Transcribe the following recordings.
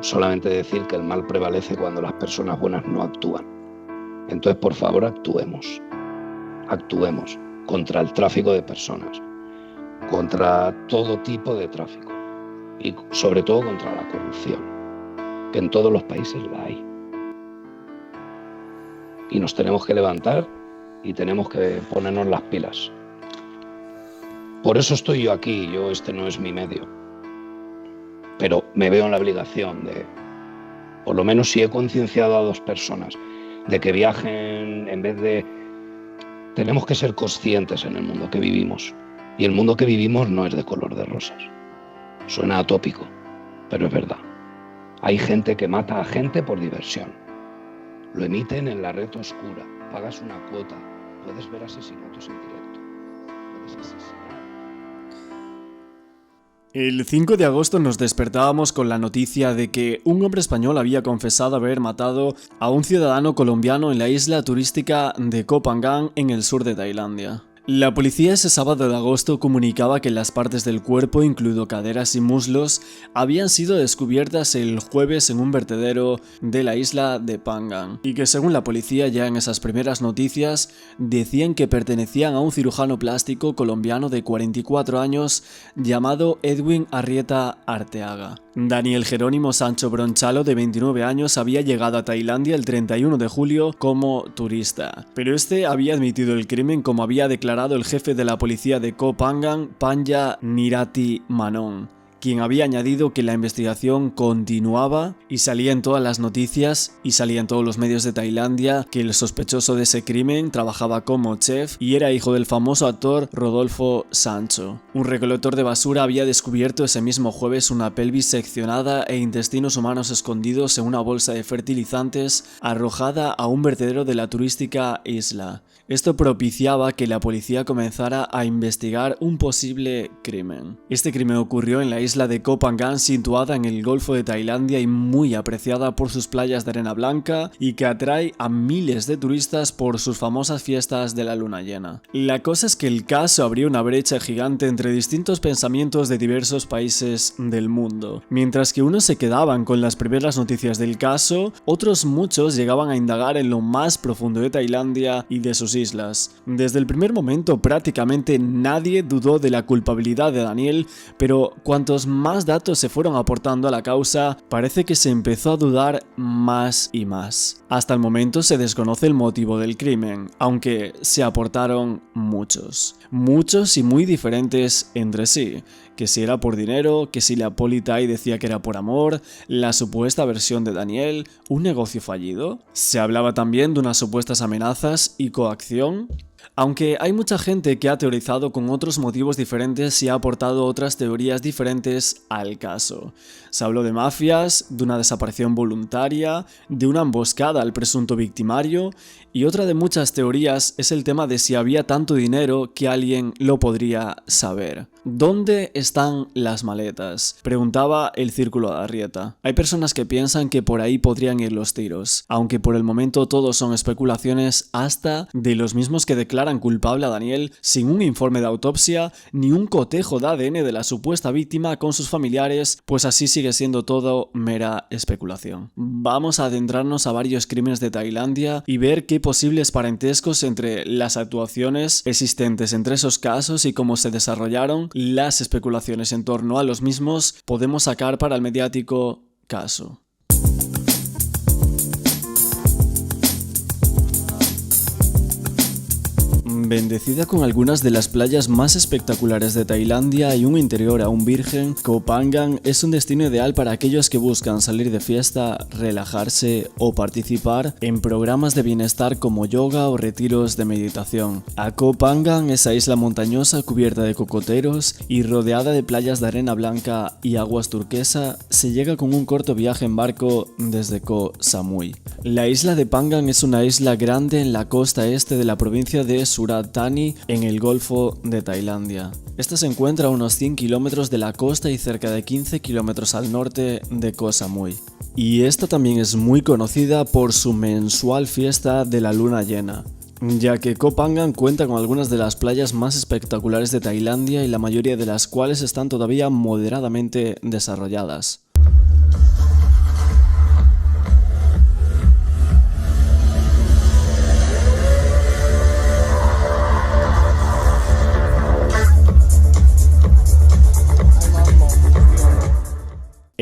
solamente decir que el mal prevalece cuando las personas buenas no actúan. Entonces, por favor, actuemos contra el tráfico de personas, contra todo tipo de tráfico y sobre todo contra la corrupción, que en todos los países la hay. Y nos tenemos que levantar y tenemos que ponernos las pilas. Por eso estoy yo aquí, este no es mi medio. Pero me veo en la obligación de, por lo menos si he concienciado a 2 personas de que viajen en vez de... Tenemos que ser conscientes en el mundo que vivimos. Y el mundo que vivimos no es de color de rosas. Suena atópico, pero es verdad. Hay gente que mata a gente por diversión. Lo emiten en la red oscura. Pagas una cuota. Puedes ver asesinatos en directo. Puedes asesinar. El 5 de agosto nos despertábamos con la noticia de que un hombre español había confesado haber matado a un ciudadano colombiano en la isla turística de Koh Phangan en el sur de Tailandia. La policía ese sábado de agosto comunicaba que las partes del cuerpo, incluido caderas y muslos, habían sido descubiertas el jueves en un vertedero de la isla de Phangan y que según la policía ya en esas primeras noticias decían que pertenecían a un cirujano plástico colombiano de 44 años llamado Edwin Arrieta Arteaga. Daniel Jerónimo Sancho Bronchalo, de 29 años, había llegado a Tailandia el 31 de julio como turista, pero este había admitido el crimen como había declarado el jefe de la policía de Koh Phangan, Panya Nirati Manon, quien había añadido que la investigación continuaba y salía en todas las noticias y salía en todos los medios de Tailandia que el sospechoso de ese crimen trabajaba como chef y era hijo del famoso actor Rodolfo Sancho. Un recolector de basura había descubierto ese mismo jueves una pelvis seccionada e intestinos humanos escondidos en una bolsa de fertilizantes arrojada a un vertedero de la turística isla. Esto propiciaba que la policía comenzara a investigar un posible crimen. Este crimen ocurrió en la isla de Koh Phangan, situada en el Golfo de Tailandia y muy apreciada por sus playas de arena blanca y que atrae a miles de turistas por sus famosas fiestas de la luna llena. La cosa es que el caso abrió una brecha gigante entre distintos pensamientos de diversos países del mundo. Mientras que unos se quedaban con las primeras noticias del caso, otros muchos llegaban a indagar en lo más profundo de Tailandia y de sus islas. Desde el primer momento prácticamente nadie dudó de la culpabilidad de Daniel, pero cuantos más datos se fueron aportando a la causa, parece que se empezó a dudar más y más. Hasta el momento se desconoce el motivo del crimen, aunque se aportaron muchos y muy diferentes entre sí. Que si era por dinero, que si la Politai decía que era por amor, la supuesta versión de Daniel, un negocio fallido. Se hablaba también de unas supuestas amenazas y coacción. Aunque hay mucha gente que ha teorizado con otros motivos diferentes y ha aportado otras teorías diferentes al caso. Se habló de mafias, de una desaparición voluntaria, de una emboscada al presunto victimario, y otra de muchas teorías es el tema de si había tanto dinero que alguien lo podría saber. ¿Dónde están las maletas?, preguntaba el Círculo de Arrieta. Hay personas que piensan que por ahí podrían ir los tiros, aunque por el momento todo son especulaciones, hasta de los mismos que declaran culpable a Daniel sin un informe de autopsia ni un cotejo de ADN de la supuesta víctima con sus familiares, pues así sigue siendo todo mera especulación. Vamos a adentrarnos a varios crímenes de Tailandia y ver qué posibles parentescos entre las actuaciones existentes entre esos casos y cómo se desarrollaron las especulaciones en torno a los mismos podemos sacar para el mediático caso. Bendecida con algunas de las playas más espectaculares de Tailandia y un interior aún virgen, Koh Phangan es un destino ideal para aquellos que buscan salir de fiesta, relajarse o participar en programas de bienestar como yoga o retiros de meditación. A Koh Phangan, esa isla montañosa cubierta de cocoteros y rodeada de playas de arena blanca y aguas turquesa, se llega con un corto viaje en barco desde Koh Samui. La isla de Phangan es una isla grande en la costa este de la provincia de Surat Thani, en el Golfo de Tailandia. Esta se encuentra a unos 100 kilómetros de la costa y cerca de 15 kilómetros al norte de Koh Samui. Y esta también es muy conocida por su mensual fiesta de la luna llena, ya que Koh Phangan cuenta con algunas de las playas más espectaculares de Tailandia y la mayoría de las cuales están todavía moderadamente desarrolladas.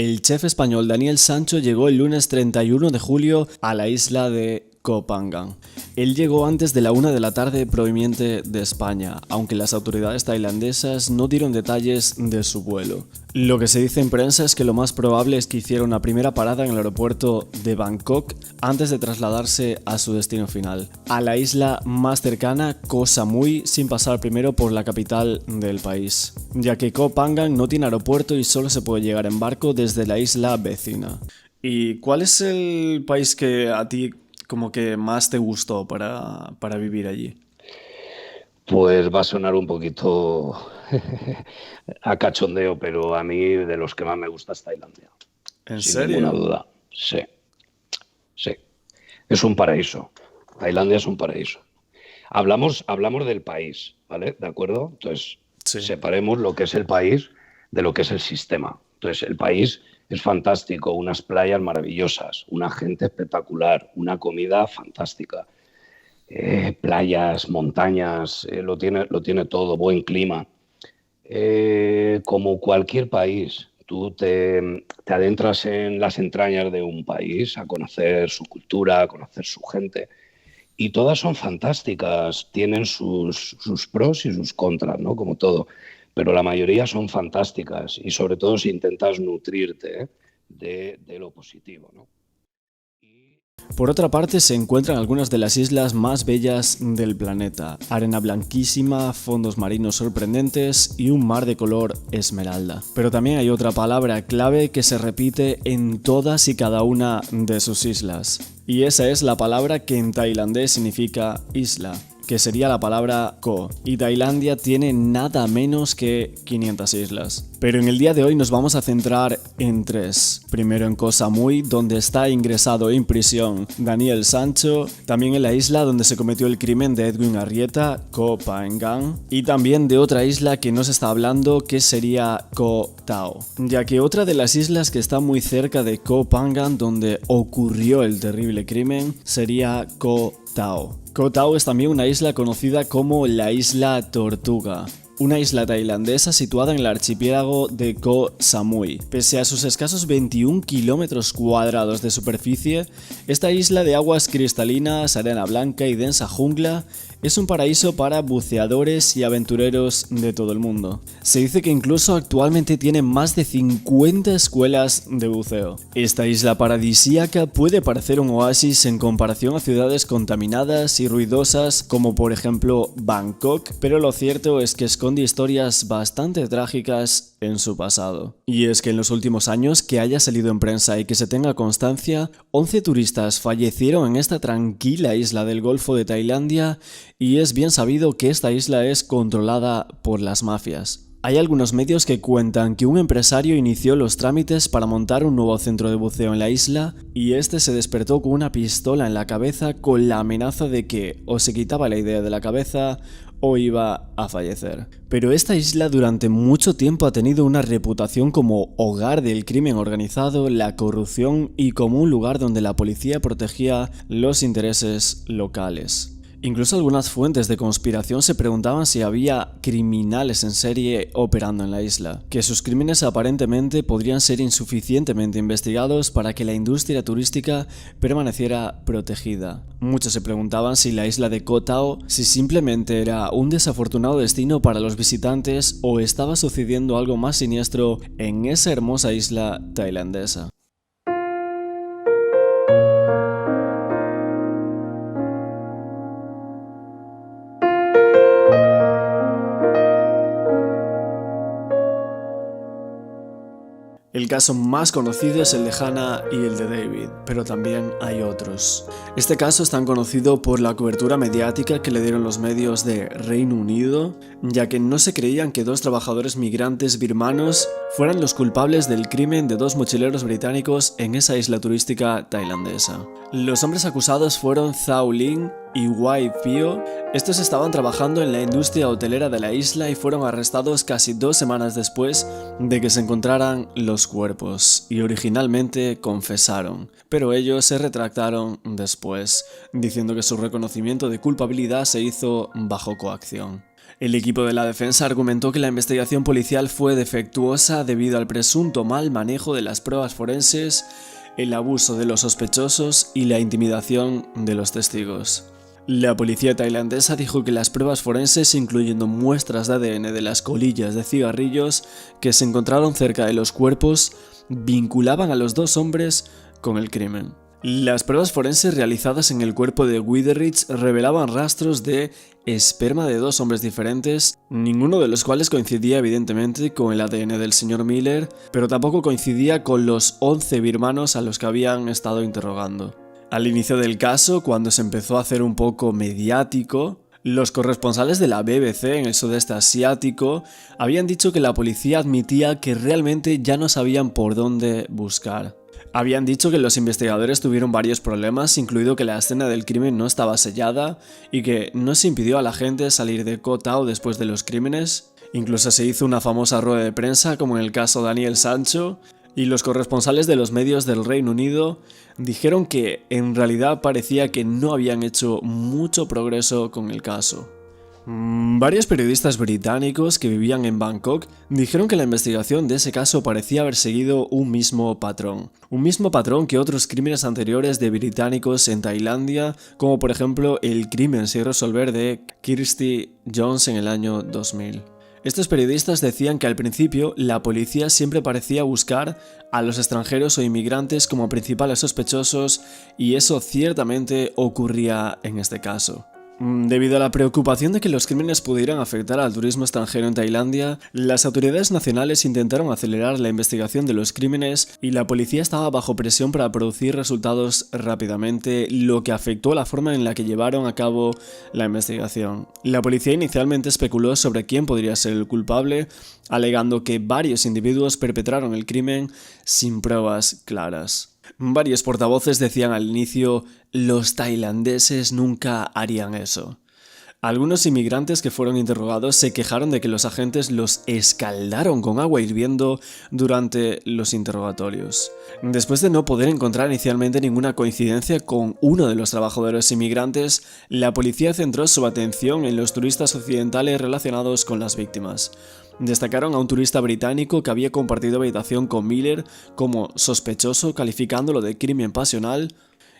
el chef español Daniel Sancho llegó el lunes 31 de julio a la isla de Koh Phangan. Él llegó antes de la 1 de la tarde proveniente de España, aunque las autoridades tailandesas no dieron detalles de su vuelo. Lo que se dice en prensa es que lo más probable es que hiciera una primera parada en el aeropuerto de Bangkok antes de trasladarse a su destino final, a la isla más cercana, Koh Samui, sin pasar primero por la capital del país, ya que Koh Phangan no tiene aeropuerto y solo se puede llegar en barco desde la isla vecina. ¿Y cuál es el país que a ti como que más te gustó para vivir allí? Pues va a sonar un poquito a cachondeo, pero a mí de los que más me gusta es Tailandia, ¿En sin ninguna serio? duda. Sí, sí. Es un paraíso. Tailandia es un paraíso. Hablamos del país, ¿vale? ¿De acuerdo? Entonces, Sí. separemos lo que es el país de lo que es el sistema. Entonces, el país es fantástico, unas playas maravillosas, una gente espectacular, una comida fantástica, playas, montañas, lo tiene todo, buen clima. Como cualquier país, tú te adentras en las entrañas de un país a conocer su cultura, a conocer su gente. Y todas son fantásticas, tienen sus pros y sus contras, ¿no? Como todo. Pero la mayoría son fantásticas y sobre todo si intentas nutrirte, de lo positivo, ¿no? Y Por otra parte, se encuentran algunas de las islas más bellas del planeta. Arena blanquísima, fondos marinos sorprendentes y un mar de color esmeralda. Pero también hay otra palabra clave que se repite en todas y cada una de sus islas. Y esa es la palabra que en tailandés significa isla, que sería la palabra Koh, y Tailandia tiene nada menos que 500 islas. Pero en el día de hoy nos vamos a centrar en tres. Primero en Koh Samui, donde está ingresado en prisión Daniel Sancho, también en la isla donde se cometió el crimen de Edwin Arrieta, Koh Phangan, y también de otra isla que no se está hablando, que sería Koh Tao, ya que otra de las islas que está muy cerca de Koh Phangan, donde ocurrió el terrible crimen, sería Koh Tao. Koh Tao es también una isla conocida como la Isla Tortuga, una isla tailandesa situada en el archipiélago de Koh Samui. Pese a sus escasos 21 kilómetros cuadrados de superficie, esta isla de aguas cristalinas, arena blanca y densa jungla es un paraíso para buceadores y aventureros de todo el mundo. Se dice que incluso actualmente tiene más de 50 escuelas de buceo. Esta isla paradisíaca puede parecer un oasis en comparación a ciudades contaminadas y ruidosas como por ejemplo Bangkok, pero lo cierto es que esconde historias bastante trágicas en su pasado. Y es que en los últimos años, que haya salido en prensa y que se tenga constancia, 11 turistas fallecieron en esta tranquila isla del Golfo de Tailandia, y es bien sabido que esta isla es controlada por las mafias. Hay algunos medios que cuentan que un empresario inició los trámites para montar un nuevo centro de buceo en la isla y este se despertó con una pistola en la cabeza con la amenaza de que o se quitaba la idea de la cabeza o iba a fallecer. Pero esta isla durante mucho tiempo ha tenido una reputación como hogar del crimen organizado, la corrupción y como un lugar donde la policía protegía los intereses locales. Incluso algunas fuentes de conspiración se preguntaban si había criminales en serie operando en la isla, que sus crímenes aparentemente podrían ser insuficientemente investigados para que la industria turística permaneciera protegida. Muchos se preguntaban si la isla de Koh Tao si simplemente era un desafortunado destino para los visitantes o estaba sucediendo algo más siniestro en esa hermosa isla tailandesa. El caso más conocido es el de Hannah y el de David, pero también hay otros. Este caso es tan conocido por la cobertura mediática que le dieron los medios de Reino Unido, ya que no se creían que dos trabajadores migrantes birmanos fueran los culpables del crimen de dos mochileros británicos en esa isla turística tailandesa. Los hombres acusados fueron Zhao Ling y Wai Pio. Estos estaban trabajando en la industria hotelera de la isla y fueron arrestados casi 2 semanas después de que se encontraran los cuerpos, y originalmente confesaron, pero ellos se retractaron después, diciendo que su reconocimiento de culpabilidad se hizo bajo coacción. El equipo de la defensa argumentó que la investigación policial fue defectuosa debido al presunto mal manejo de las pruebas forenses, el abuso de los sospechosos y la intimidación de los testigos. La policía tailandesa dijo que las pruebas forenses, incluyendo muestras de ADN de las colillas de cigarrillos que se encontraron cerca de los cuerpos, vinculaban a los dos hombres con el crimen. Las pruebas forenses realizadas en el cuerpo de Widerich revelaban rastros de esperma de dos hombres diferentes, ninguno de los cuales coincidía evidentemente con el ADN del señor Miller, pero tampoco coincidía con los 11 birmanos a los que habían estado interrogando. Al inicio del caso, cuando se empezó a hacer un poco mediático, los corresponsales de la BBC en el sudeste asiático habían dicho que la policía admitía que realmente ya no sabían por dónde buscar. Habían dicho que los investigadores tuvieron varios problemas, incluido que la escena del crimen no estaba sellada y que no se impidió a la gente salir de Koh Tao después de los crímenes. Incluso se hizo una famosa rueda de prensa, como en el caso Daniel Sancho, y los corresponsales de los medios del Reino Unido dijeron que en realidad parecía que no habían hecho mucho progreso con el caso. Varios periodistas británicos que vivían en Bangkok dijeron que la investigación de ese caso parecía haber seguido un mismo patrón que otros crímenes anteriores de británicos en Tailandia, como por ejemplo el crimen sin resolver de Kirsty Jones en el año 2000. Estos periodistas decían que al principio la policía siempre parecía buscar a los extranjeros o inmigrantes como principales sospechosos, y eso ciertamente ocurría en este caso. Debido a la preocupación de que los crímenes pudieran afectar al turismo extranjero en Tailandia, las autoridades nacionales intentaron acelerar la investigación de los crímenes y la policía estaba bajo presión para producir resultados rápidamente, lo que afectó la forma en la que llevaron a cabo la investigación. La policía inicialmente especuló sobre quién podría ser el culpable, alegando que varios individuos perpetraron el crimen sin pruebas claras. Varios portavoces decían al inicio: los tailandeses nunca harían eso. Algunos inmigrantes que fueron interrogados se quejaron de que los agentes los escaldaron con agua hirviendo durante los interrogatorios. Después de no poder encontrar inicialmente ninguna coincidencia con uno de los trabajadores inmigrantes, la policía centró su atención en los turistas occidentales relacionados con las víctimas. Destacaron a un turista británico que había compartido habitación con Miller como sospechoso, calificándolo de crimen pasional,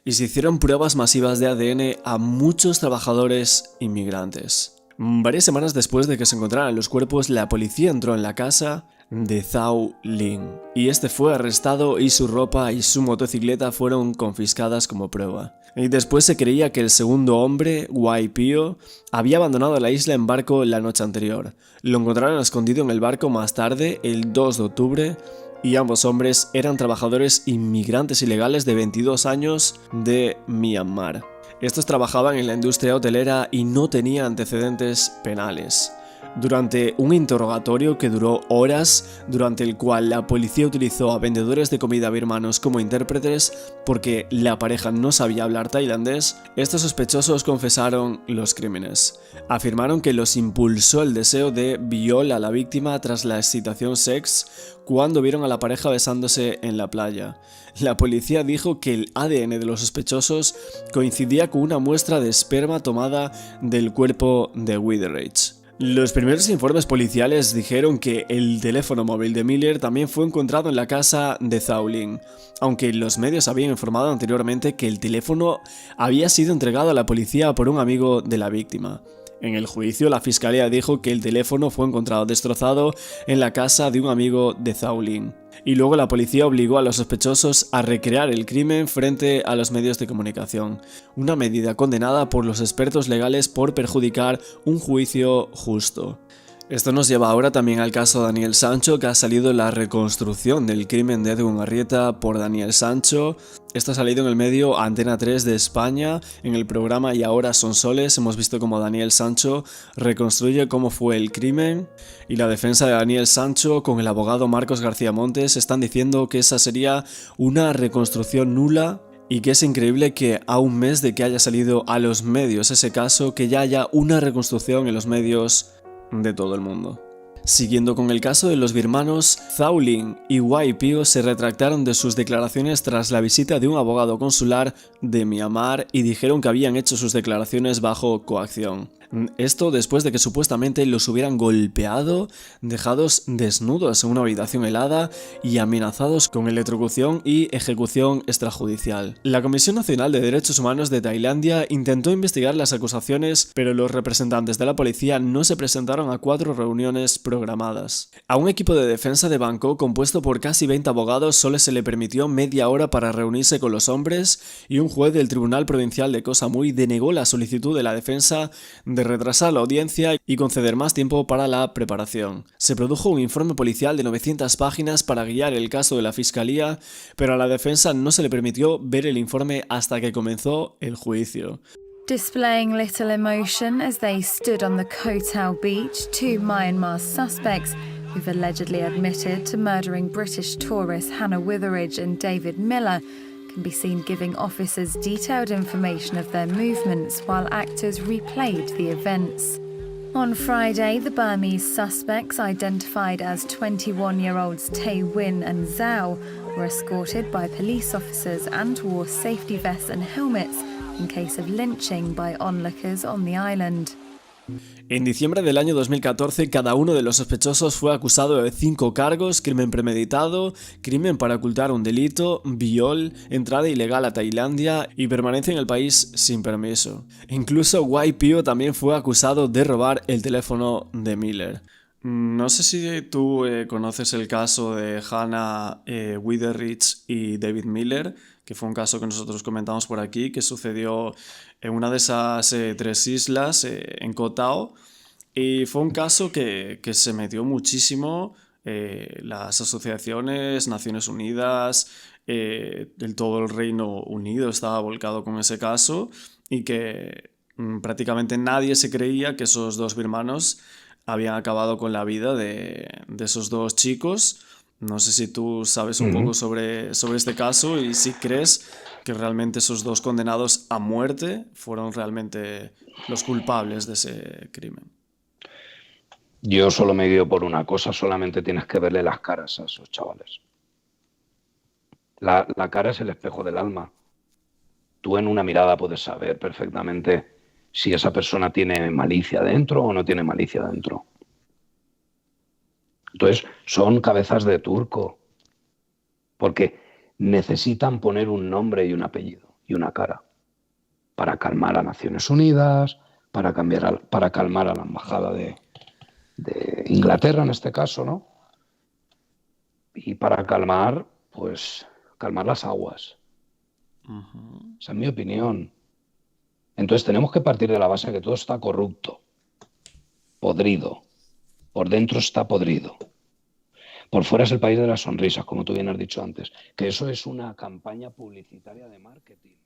y se hicieron pruebas masivas de ADN a muchos trabajadores inmigrantes. Varias semanas después de que se encontraran los cuerpos, la policía entró en la casa de Zhao Lin, y este fue arrestado y su ropa y su motocicleta fueron confiscadas como prueba. Y después se creía que el segundo hombre, Wai Pio, había abandonado la isla en barco la noche anterior. Lo encontraron escondido en el barco más tarde, el 2 de octubre, y ambos hombres eran trabajadores inmigrantes ilegales de 22 años de Myanmar. Estos trabajaban en la industria hotelera y no tenían antecedentes penales. Durante un interrogatorio que duró horas, durante el cual la policía utilizó a vendedores de comida birmanos como intérpretes porque la pareja no sabía hablar tailandés, estos sospechosos confesaron los crímenes. Afirmaron que los impulsó el deseo de violar a la víctima tras la excitación sex cuando vieron a la pareja besándose en la playa. La policía dijo que el ADN de los sospechosos coincidía con una muestra de esperma tomada del cuerpo de Widerich. Los primeros informes policiales dijeron que el teléfono móvil de Miller también fue encontrado en la casa de Zhao Lin, aunque los medios habían informado anteriormente que el teléfono había sido entregado a la policía por un amigo de la víctima. En el juicio, la fiscalía dijo que el teléfono fue encontrado destrozado en la casa de un amigo de Zhao Lin. Y luego la policía obligó a los sospechosos a recrear el crimen frente a los medios de comunicación, una medida condenada por los expertos legales por perjudicar un juicio justo. Esto nos lleva ahora también al caso Daniel Sancho, que ha salido la reconstrucción del crimen de Edwin Arrieta por Daniel Sancho. Esto ha salido en el medio Antena 3 de España, en el programa Y ahora son soles. Hemos visto cómo Daniel Sancho reconstruye cómo fue el crimen, y la defensa de Daniel Sancho con el abogado Marcos García Montes están diciendo que esa sería una reconstrucción nula, y que es increíble que a un mes de que haya salido a los medios ese caso, que ya haya una reconstrucción en los medios de todo el mundo. Siguiendo con el caso de los birmanos, Zhao Lin y Wai Pio se retractaron de sus declaraciones tras la visita de un abogado consular de Myanmar y dijeron que habían hecho sus declaraciones bajo coacción. Esto después de que supuestamente los hubieran golpeado, dejados desnudos en una habitación helada y amenazados con electrocución y ejecución extrajudicial. La Comisión Nacional de Derechos Humanos de Tailandia intentó investigar las acusaciones, pero los representantes de la policía no se presentaron a 4 reuniones programadas. A un equipo de defensa de Bangkok compuesto por casi 20 abogados solo se le permitió media hora para reunirse con los hombres y un juez del Tribunal Provincial de Koh Samui denegó la solicitud de la defensa de retrasar la audiencia y conceder más tiempo para la preparación. Se produjo un informe policial de 900 páginas para guiar el caso de la fiscalía, pero a la defensa no se le permitió ver el informe hasta que comenzó el juicio. Displaying little emotion as they stood on the Koh Tao beach, 2 Myanmar suspects who've allegedly admitted to murdering British tourists Hannah Witheridge and David Miller can be seen giving officers detailed information of their movements while actors replayed the events. On Friday, the Burmese suspects, identified as 21-year-olds Tae Win and Zhao, were escorted by police officers and wore safety vests and helmets in case of lynching by onlookers on the island. En diciembre del año 2014, cada uno de los sospechosos fue acusado de 5 cargos: crimen premeditado, crimen para ocultar un delito, viol, entrada ilegal a Tailandia y permanencia en el país sin permiso. Incluso YPO también fue acusado de robar el teléfono de Miller. No sé si tú conoces el caso de Hannah Witheridge y David Miller, que fue un caso que nosotros comentamos por aquí, que sucedió en una de esas 3 islas, en Koh Tao, y fue un caso que se metió muchísimo. Las asociaciones, Naciones Unidas, todo el Reino Unido estaba volcado con ese caso, y que prácticamente nadie se creía que esos 2 birmanos habían acabado con la vida de esos 2 chicos. No sé si tú sabes un poco sobre este caso y si crees que realmente esos 2 condenados a muerte fueron realmente los culpables de ese crimen. Yo solo me guío por una cosa: solamente tienes que verle las caras a esos chavales. La cara es el espejo del alma. Tú en una mirada puedes saber perfectamente si esa persona tiene malicia dentro o no tiene malicia dentro. Entonces, son cabezas de turco, porque necesitan poner un nombre y un apellido y una cara para calmar a Naciones Unidas, para calmar a la embajada de Inglaterra en este caso, ¿no? Y para calmar las aguas. Esa es mi opinión. Entonces tenemos que partir de la base de que todo está corrupto, podrido. Por dentro está podrido. Por fuera es el país de las sonrisas, como tú bien has dicho antes, que eso es una campaña publicitaria de marketing.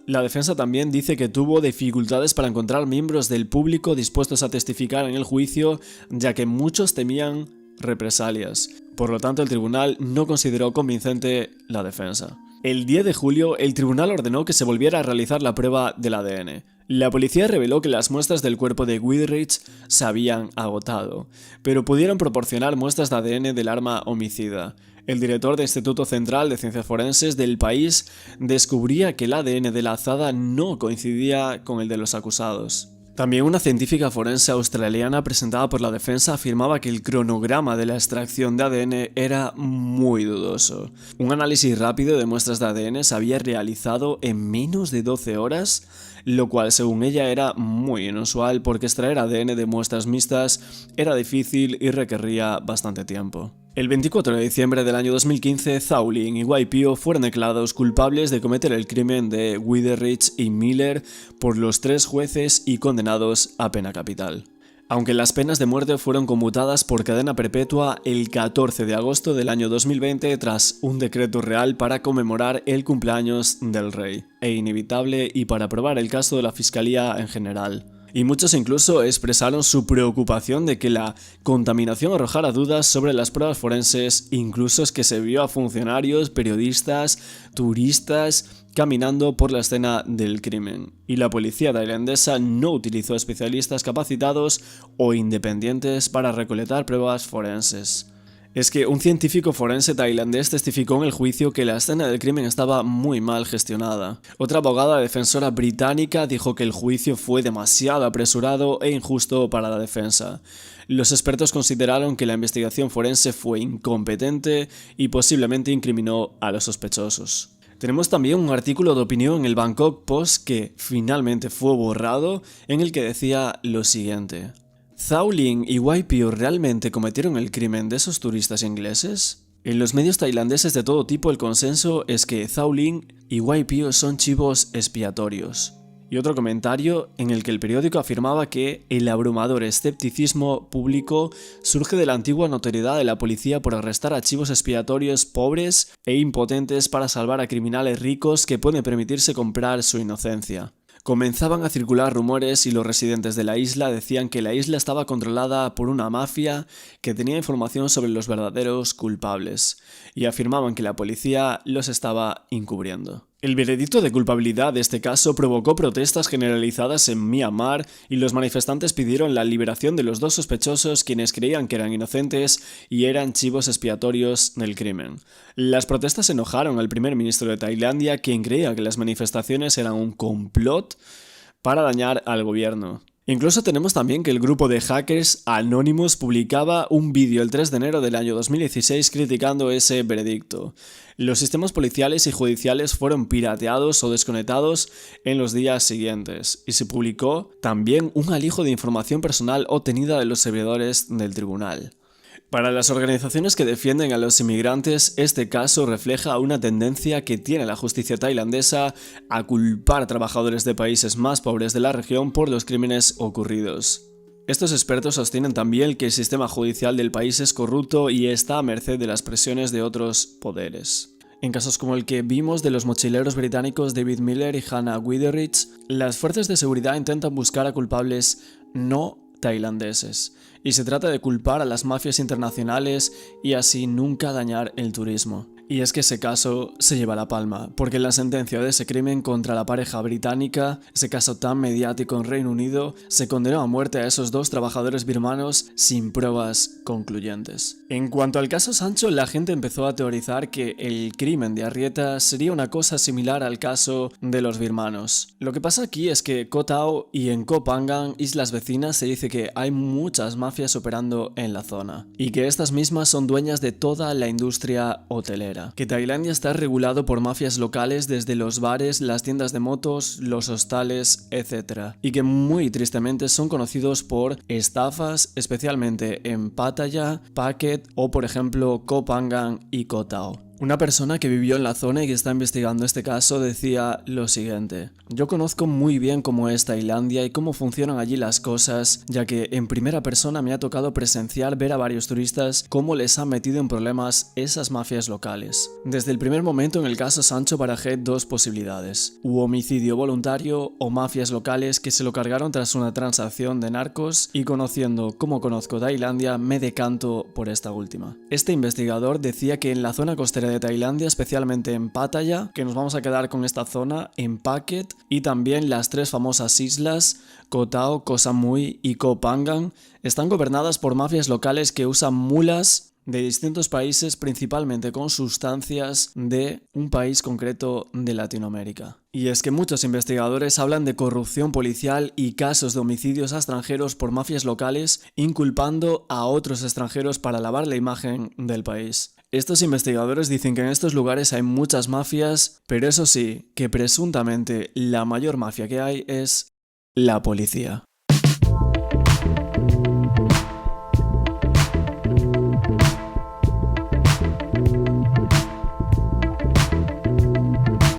La defensa también dice que tuvo dificultades para encontrar miembros del público dispuestos a testificar en el juicio, ya que muchos temían represalias. Por lo tanto, el tribunal no consideró convincente la defensa. El 10 de julio, el tribunal ordenó que se volviera a realizar la prueba del ADN. La policía reveló que las muestras del cuerpo de Witheridge se habían agotado, pero pudieron proporcionar muestras de ADN del arma homicida. El director del Instituto Central de Ciencias Forenses del país descubría que el ADN de la azada no coincidía con el de los acusados. También una científica forense australiana presentada por la defensa afirmaba que el cronograma de la extracción de ADN era muy dudoso. Un análisis rápido de muestras de ADN se había realizado en menos de 12 horas, lo cual según ella era muy inusual porque extraer ADN de muestras mixtas era difícil y requería bastante tiempo. El 24 de diciembre del año 2015, Zhao Lin y YPO fueron declarados culpables de cometer el crimen de Witheridge y Miller por los 3 jueces y condenados a pena capital. Aunque las penas de muerte fueron conmutadas por cadena perpetua el 14 de agosto del año 2020 tras un decreto real para conmemorar el cumpleaños del rey, e inevitable y para probar el caso de la fiscalía en general. Y muchos incluso expresaron su preocupación de que la contaminación arrojara dudas sobre las pruebas forenses, incluso es que se vio a funcionarios, periodistas, turistas caminando por la escena del crimen. Y la policía tailandesa no utilizó especialistas capacitados o independientes para recolectar pruebas forenses. Es que un científico forense tailandés testificó en el juicio que la escena del crimen estaba muy mal gestionada. Otra abogada defensora británica dijo que el juicio fue demasiado apresurado e injusto para la defensa. Los expertos consideraron que la investigación forense fue incompetente y posiblemente incriminó a los sospechosos. Tenemos también un artículo de opinión en el Bangkok Post que finalmente fue borrado, en el que decía lo siguiente: ¿Zhao Ling y Waipio realmente cometieron el crimen de esos turistas ingleses? En los medios tailandeses de todo tipo el consenso es que Zhao Ling y Waipio son chivos expiatorios. Y otro comentario en el que el periódico afirmaba que el abrumador escepticismo público surge de la antigua notoriedad de la policía por arrestar a chivos expiatorios pobres e impotentes para salvar a criminales ricos que pueden permitirse comprar su inocencia. Comenzaban a circular rumores y los residentes de la isla decían que la isla estaba controlada por una mafia que tenía información sobre los verdaderos culpables, y afirmaban que la policía los estaba encubriendo. El veredicto de culpabilidad de este caso provocó protestas generalizadas en Myanmar y los manifestantes pidieron la liberación de los dos sospechosos, quienes creían que eran inocentes y eran chivos expiatorios del crimen. Las protestas enojaron al primer ministro de Tailandia, quien creía que las manifestaciones eran un complot para dañar al gobierno. Incluso tenemos también que el grupo de hackers Anonymous publicaba un vídeo el 3 de enero del año 2016 criticando ese veredicto. Los sistemas policiales y judiciales fueron pirateados o desconectados en los días siguientes, y se publicó también un alijo de información personal obtenida de los servidores del tribunal. Para las organizaciones que defienden a los inmigrantes, este caso refleja una tendencia que tiene la justicia tailandesa a culpar a trabajadores de países más pobres de la región por los crímenes ocurridos. Estos expertos sostienen también que el sistema judicial del país es corrupto y está a merced de las presiones de otros poderes. En casos como el que vimos de los mochileros británicos David Miller y Hannah Witheridge, las fuerzas de seguridad intentan buscar a culpables no tailandeses, y se trata de culpar a las mafias internacionales y así nunca dañar el turismo. Y es que ese caso se lleva la palma, porque en la sentencia de ese crimen contra la pareja británica, ese caso tan mediático en Reino Unido, se condenó a muerte a esos dos trabajadores birmanos sin pruebas concluyentes. En cuanto al caso Sancho, la gente empezó a teorizar que el crimen de Arrieta sería una cosa similar al caso de los birmanos. Lo que pasa aquí es que Koh Tao y en Koh Phangan, islas vecinas, se dice que hay muchas mafias operando en la zona, y que estas mismas son dueñas de toda la industria hotelera. Que Tailandia está regulado por mafias locales desde los bares, las tiendas de motos, los hostales, etc. Y que muy tristemente son conocidos por estafas, especialmente en Pattaya, Phuket o por ejemplo Koh Phangan y Koh Tao. Una persona que vivió en la zona y que está investigando este caso decía lo siguiente: yo conozco muy bien cómo es Tailandia y cómo funcionan allí las cosas, ya que en primera persona me ha tocado presenciar ver a varios turistas cómo les han metido en problemas esas mafias locales. Desde el primer momento en el caso Sancho barajé dos posibilidades: u homicidio voluntario o mafias locales que se lo cargaron tras una transacción de narcos, y conociendo cómo conozco Tailandia me decanto por esta última. Este investigador decía que en la zona costera de Tailandia, especialmente en Pattaya, que nos vamos a quedar con esta zona, en Phuket y también las tres famosas islas, Koh Tao, Koh Samui y Koh Phangan, están gobernadas por mafias locales que usan mulas de distintos países, principalmente con sustancias de un país concreto de Latinoamérica. Y es que muchos investigadores hablan de corrupción policial y casos de homicidios a extranjeros por mafias locales, inculpando a otros extranjeros para lavar la imagen del país. Estos investigadores dicen que en estos lugares hay muchas mafias, pero eso sí, que presuntamente la mayor mafia que hay es la policía.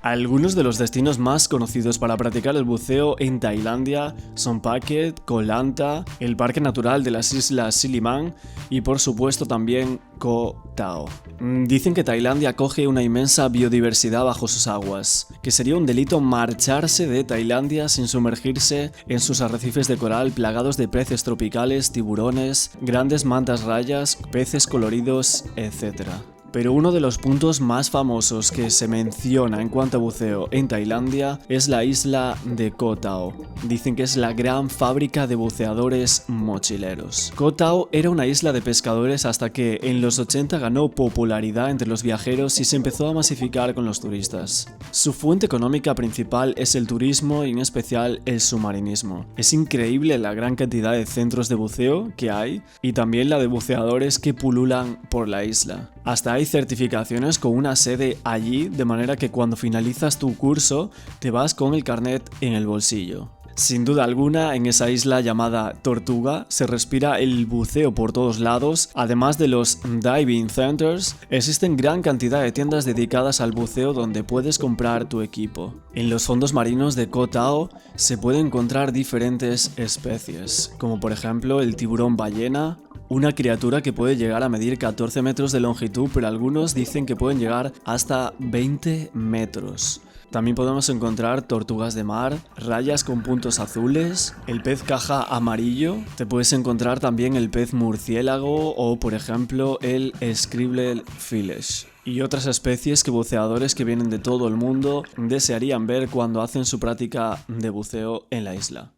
Algunos de los destinos más conocidos para practicar el buceo en Tailandia son Phuket, Koh Lanta, el Parque Natural de las Islas Silliman y por supuesto también Koh Tao. Dicen que Tailandia acoge una inmensa biodiversidad bajo sus aguas, que sería un delito marcharse de Tailandia sin sumergirse en sus arrecifes de coral plagados de peces tropicales, tiburones, grandes mantas rayas, peces coloridos, etc. pero uno de los puntos más famosos que se menciona en cuanto a buceo en Tailandia es la isla de Koh Tao. Dicen que es la gran fábrica de buceadores mochileros. Koh Tao era una isla de pescadores hasta que en los 80 ganó popularidad entre los viajeros y se empezó a masificar con los turistas. Su fuente económica principal es el turismo y en especial el submarinismo. Es increíble la gran cantidad de centros de buceo que hay y también la de buceadores que pululan por la isla. Hasta hay certificaciones con una sede allí, de manera que cuando finalizas tu curso te vas con el carnet en el bolsillo. Sin duda alguna, en esa isla llamada Tortuga se respira el buceo por todos lados. Además de los diving centers, existen gran cantidad de tiendas dedicadas al buceo donde puedes comprar tu equipo. En los fondos marinos de Koh Tao se pueden encontrar diferentes especies, como por ejemplo el tiburón ballena, una criatura que puede llegar a medir 14 metros de longitud, pero algunos dicen que pueden llegar hasta 20 metros. También podemos encontrar tortugas de mar, rayas con puntos azules, el pez caja amarillo, te puedes encontrar también el pez murciélago o, por ejemplo, el scribble fish. Y otras especies que buceadores que vienen de todo el mundo desearían ver cuando hacen su práctica de buceo en la isla.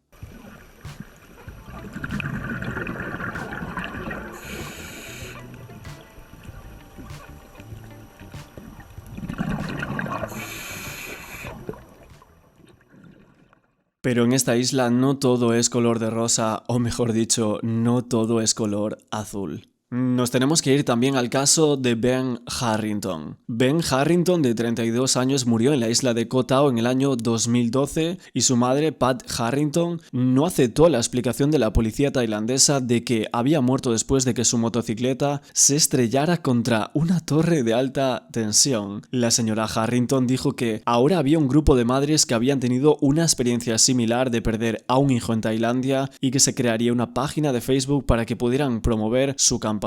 Pero en esta isla no todo es color de rosa, o mejor dicho, no todo es color azul. Nos tenemos que ir también al caso de Ben Harrington. Ben Harrington, de 32 años, murió en la isla de Koh Tao en el año 2012 y su madre, Pat Harrington, no aceptó la explicación de la policía tailandesa de que había muerto después de que su motocicleta se estrellara contra una torre de alta tensión. La señora Harrington dijo que ahora había un grupo de madres que habían tenido una experiencia similar de perder a un hijo en Tailandia y que se crearía una página de Facebook para que pudieran promover su campaña.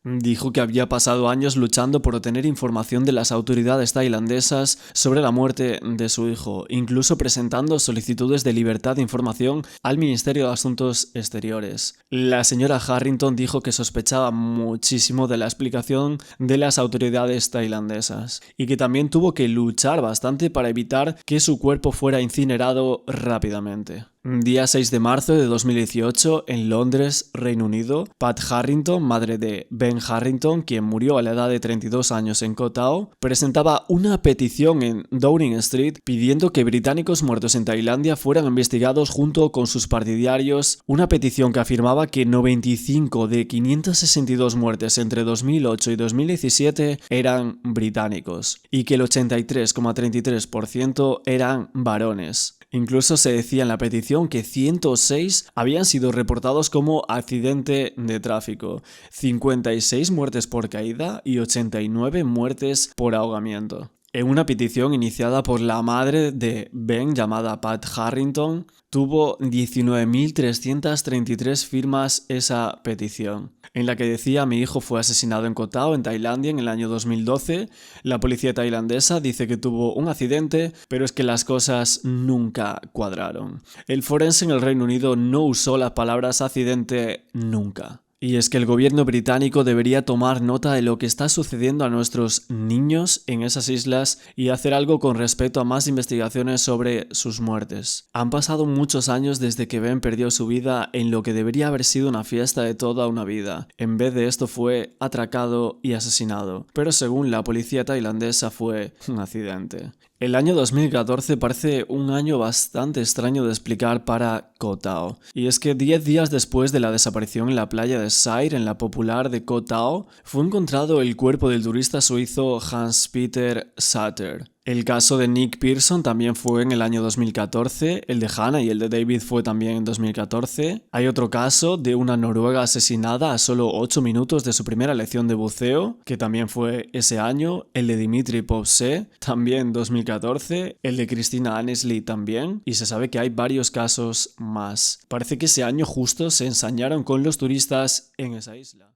Dijo que había pasado años luchando por obtener información de las autoridades tailandesas sobre la muerte de su hijo, incluso presentando solicitudes de libertad de información al Ministerio de Asuntos Exteriores. La señora Harrington dijo que sospechaba muchísimo de la explicación de las autoridades tailandesas y que también tuvo que luchar bastante para evitar que su cuerpo fuera incinerado rápidamente. Día 6 de marzo de 2018, en Londres, Reino Unido, Pat Harrington, madre de Ben Harrington, quien murió a la edad de 32 años en Koh Tao, presentaba una petición en Downing Street pidiendo que británicos muertos en Tailandia fueran investigados junto con sus partidarios, una petición que afirmaba que 95 de 562 muertes entre 2008 y 2017 eran británicos y que el 83,33% eran varones. Incluso se decía en la petición que 106 habían sido reportados como accidente de tráfico, 56 muertes por caída y 89 muertes por ahogamiento. En una petición iniciada por la madre de Ben, llamada Pat Harrington, tuvo 19.333 firmas esa petición, en la que decía: mi hijo fue asesinado en Koh Tao, en Tailandia, en el año 2012. La policía tailandesa dice que tuvo un accidente, pero es que las cosas nunca cuadraron. El forense en el Reino Unido no usó las palabras accidente nunca. Y es que el gobierno británico debería tomar nota de lo que está sucediendo a nuestros niños en esas islas y hacer algo con respecto a más investigaciones sobre sus muertes. Han pasado muchos años desde que Ben perdió su vida en lo que debería haber sido una fiesta de toda una vida. En vez de esto fue atracado y asesinado, pero según la policía tailandesa fue un accidente. El año 2014 parece un año bastante extraño de explicar para Koh Tao. Y es que 10 días después de la desaparición en la playa de Sair, en la popular de Koh Tao, fue encontrado el cuerpo del turista suizo Hans-Peter Sater. El caso de Nick Pearson también fue en el año 2014, el de Hannah y el de David fue también en 2014. Hay otro caso de una noruega asesinada a solo 8 minutos de su primera lección de buceo, que también fue ese año. El de Dimitri Povse, también 2014. El de Christina Annesley también. Y se sabe que hay varios casos más. Parece que ese año justo se ensañaron con los turistas en esa isla.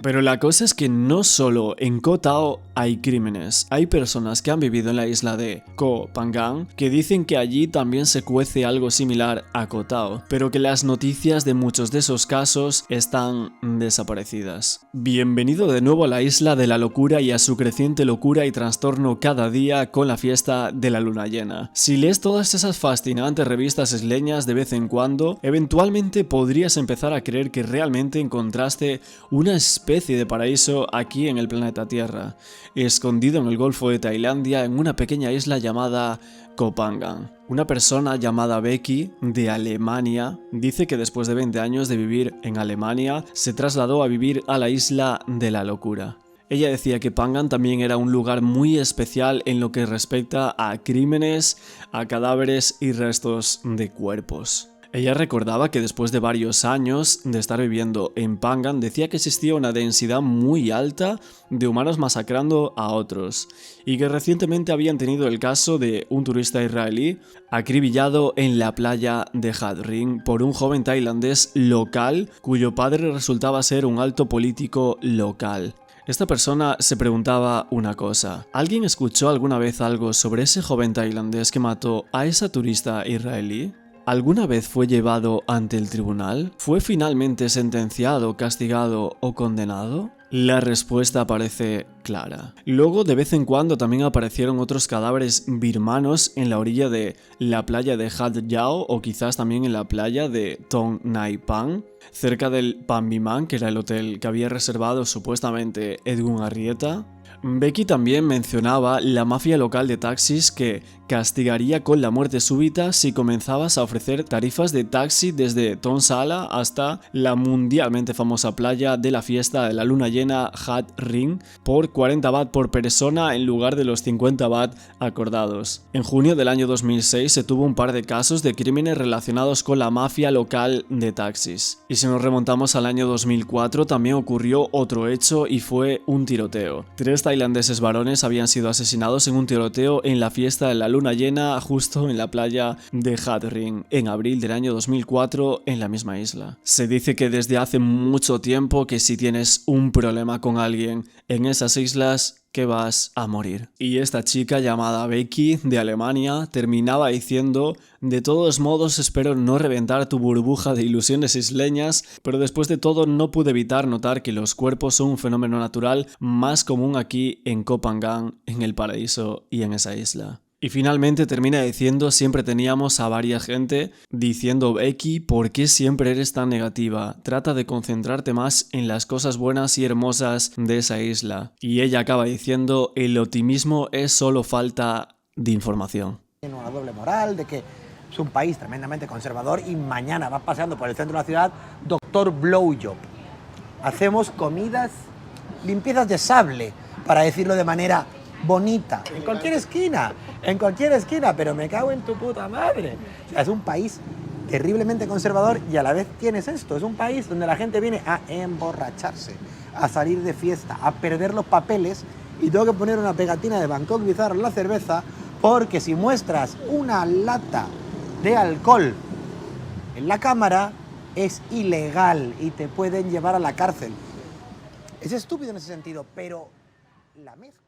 Pero la cosa es que no solo en Koh Tao hay crímenes, hay personas que han vivido en la isla de Koh Phangan que dicen que allí también se cuece algo similar a Koh Tao, pero que las noticias de muchos de esos casos están desaparecidas. Bienvenido de nuevo a la isla de la locura y a su creciente locura y trastorno cada día con la fiesta de la luna llena. Si lees todas esas fascinantes revistas isleñas de vez en cuando, eventualmente podrías empezar a creer que realmente encontraste una especie de paraíso aquí en el planeta Tierra, escondido en el Golfo de Tailandia en una pequeña isla llamada Koh Phangan. Una persona llamada Becky, de Alemania, dice que después de 20 años de vivir en Alemania, se trasladó a vivir a la isla de la locura. Ella decía que Phangan también era un lugar muy especial en lo que respecta a crímenes, a cadáveres y restos de cuerpos. Ella recordaba que después de varios años de estar viviendo en Phangan, decía que existía una densidad muy alta de humanos masacrando a otros, y que recientemente habían tenido el caso de un turista israelí acribillado en la playa de Hat Ring por un joven tailandés local cuyo padre resultaba ser un alto político local. Esta persona se preguntaba una cosa: ¿alguien escuchó alguna vez algo sobre ese joven tailandés que mató a esa turista israelí? ¿Alguna vez fue llevado ante el tribunal? ¿Fue finalmente sentenciado, castigado o condenado? La respuesta parece clara. Luego, de vez en cuando, también aparecieron otros cadáveres birmanos en la orilla de la playa de Hat Yao o quizás también en la playa de Thong Nai Pang, cerca del Panbiman, que era el hotel que había reservado supuestamente Edwin Arrieta. Becky también mencionaba la mafia local de taxis que castigaría con la muerte súbita si comenzabas a ofrecer tarifas de taxi desde Thong Sala hasta la mundialmente famosa playa de la fiesta de la luna llena Hat Ring por 40 baht por persona en lugar de los 50 baht acordados. En junio del año 2006 se tuvo un par de casos de crímenes relacionados con la mafia local de taxis. Y si nos remontamos al año 2004 también ocurrió otro hecho y fue un tiroteo. 3 tailandeses varones habían sido asesinados en un tiroteo en la fiesta de la luna llena justo en la playa de Hat Ring en abril del año 2004 en la misma isla. Se dice que desde hace mucho tiempo que si tienes un problema con alguien en esas islas, que vas a morir. Y esta chica llamada Becky de Alemania terminaba diciendo: de todos modos espero no reventar tu burbuja de ilusiones isleñas, pero después de todo no pude evitar notar que los cuerpos son un fenómeno natural más común aquí en Koh Phangan, en el paraíso y en esa isla. Y finalmente termina diciendo: siempre teníamos a varias gente diciendo: Becky, ¿por qué siempre eres tan negativa? Trata de concentrarte más en las cosas buenas y hermosas de esa isla. Y ella acaba diciendo: el optimismo es solo falta de información. Tiene una doble moral de que es un país tremendamente conservador y mañana va paseando por el centro de la ciudad Dr. Blowjob. Hacemos comidas, limpiezas de sable, para decirlo de manera bonita, en cualquier esquina, pero me cago en tu puta madre. O sea, es un país terriblemente conservador y a la vez tienes esto, es un país donde la gente viene a emborracharse, a salir de fiesta, a perder los papeles, y tengo que poner una pegatina de Bangkok Bizarro en la cerveza, porque si muestras una lata de alcohol en la cámara es ilegal y te pueden llevar a la cárcel. Es estúpido en ese sentido, pero la mezcla.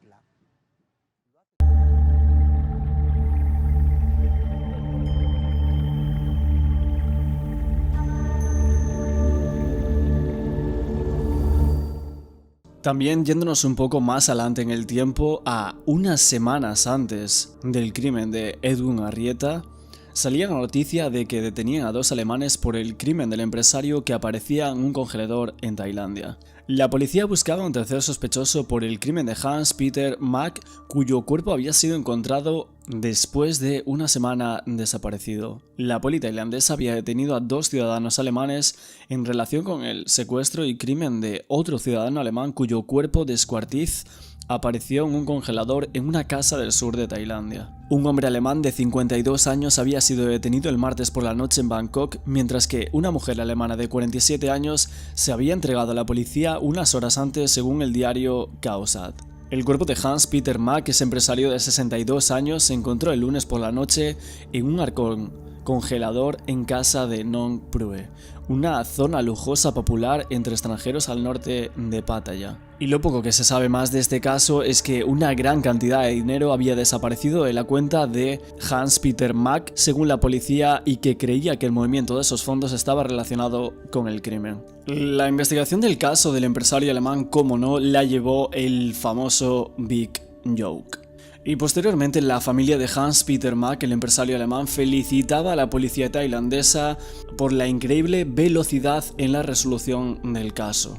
También yéndonos un poco más adelante en el tiempo, a unas semanas antes del crimen de Edwin Arrieta, salía la noticia de que detenían a 2 alemanes por el crimen del empresario que aparecía en un congelador en Tailandia. La policía buscaba a un tercer sospechoso por el crimen de Hans-Peter Mack, cuyo cuerpo había sido encontrado después de una semana desaparecido. La poli tailandesa había detenido a 2 ciudadanos alemanes en relación con el secuestro y crimen de otro ciudadano alemán cuyo cuerpo descuartiz apareció en un congelador en una casa del sur de Tailandia. Un hombre alemán de 52 años había sido detenido el martes por la noche en Bangkok, mientras que una mujer alemana de 47 años se había entregado a la policía unas horas antes, según el diario Kaosat. El cuerpo de Hans-Peter Mack, que es empresario de 62 años, se encontró el lunes por la noche en un arcón congelador en casa de Nong Prue, una zona lujosa popular entre extranjeros al norte de Pattaya. Y lo poco que se sabe más de este caso es que una gran cantidad de dinero había desaparecido de la cuenta de Hans-Peter Mack, según la policía, y que creía que el movimiento de esos fondos estaba relacionado con el crimen. La investigación del caso del empresario alemán, como no, la llevó el famoso Big Joke. Y posteriormente la familia de Hans-Peter Mack, el empresario alemán, felicitaba a la policía tailandesa por la increíble velocidad en la resolución del caso.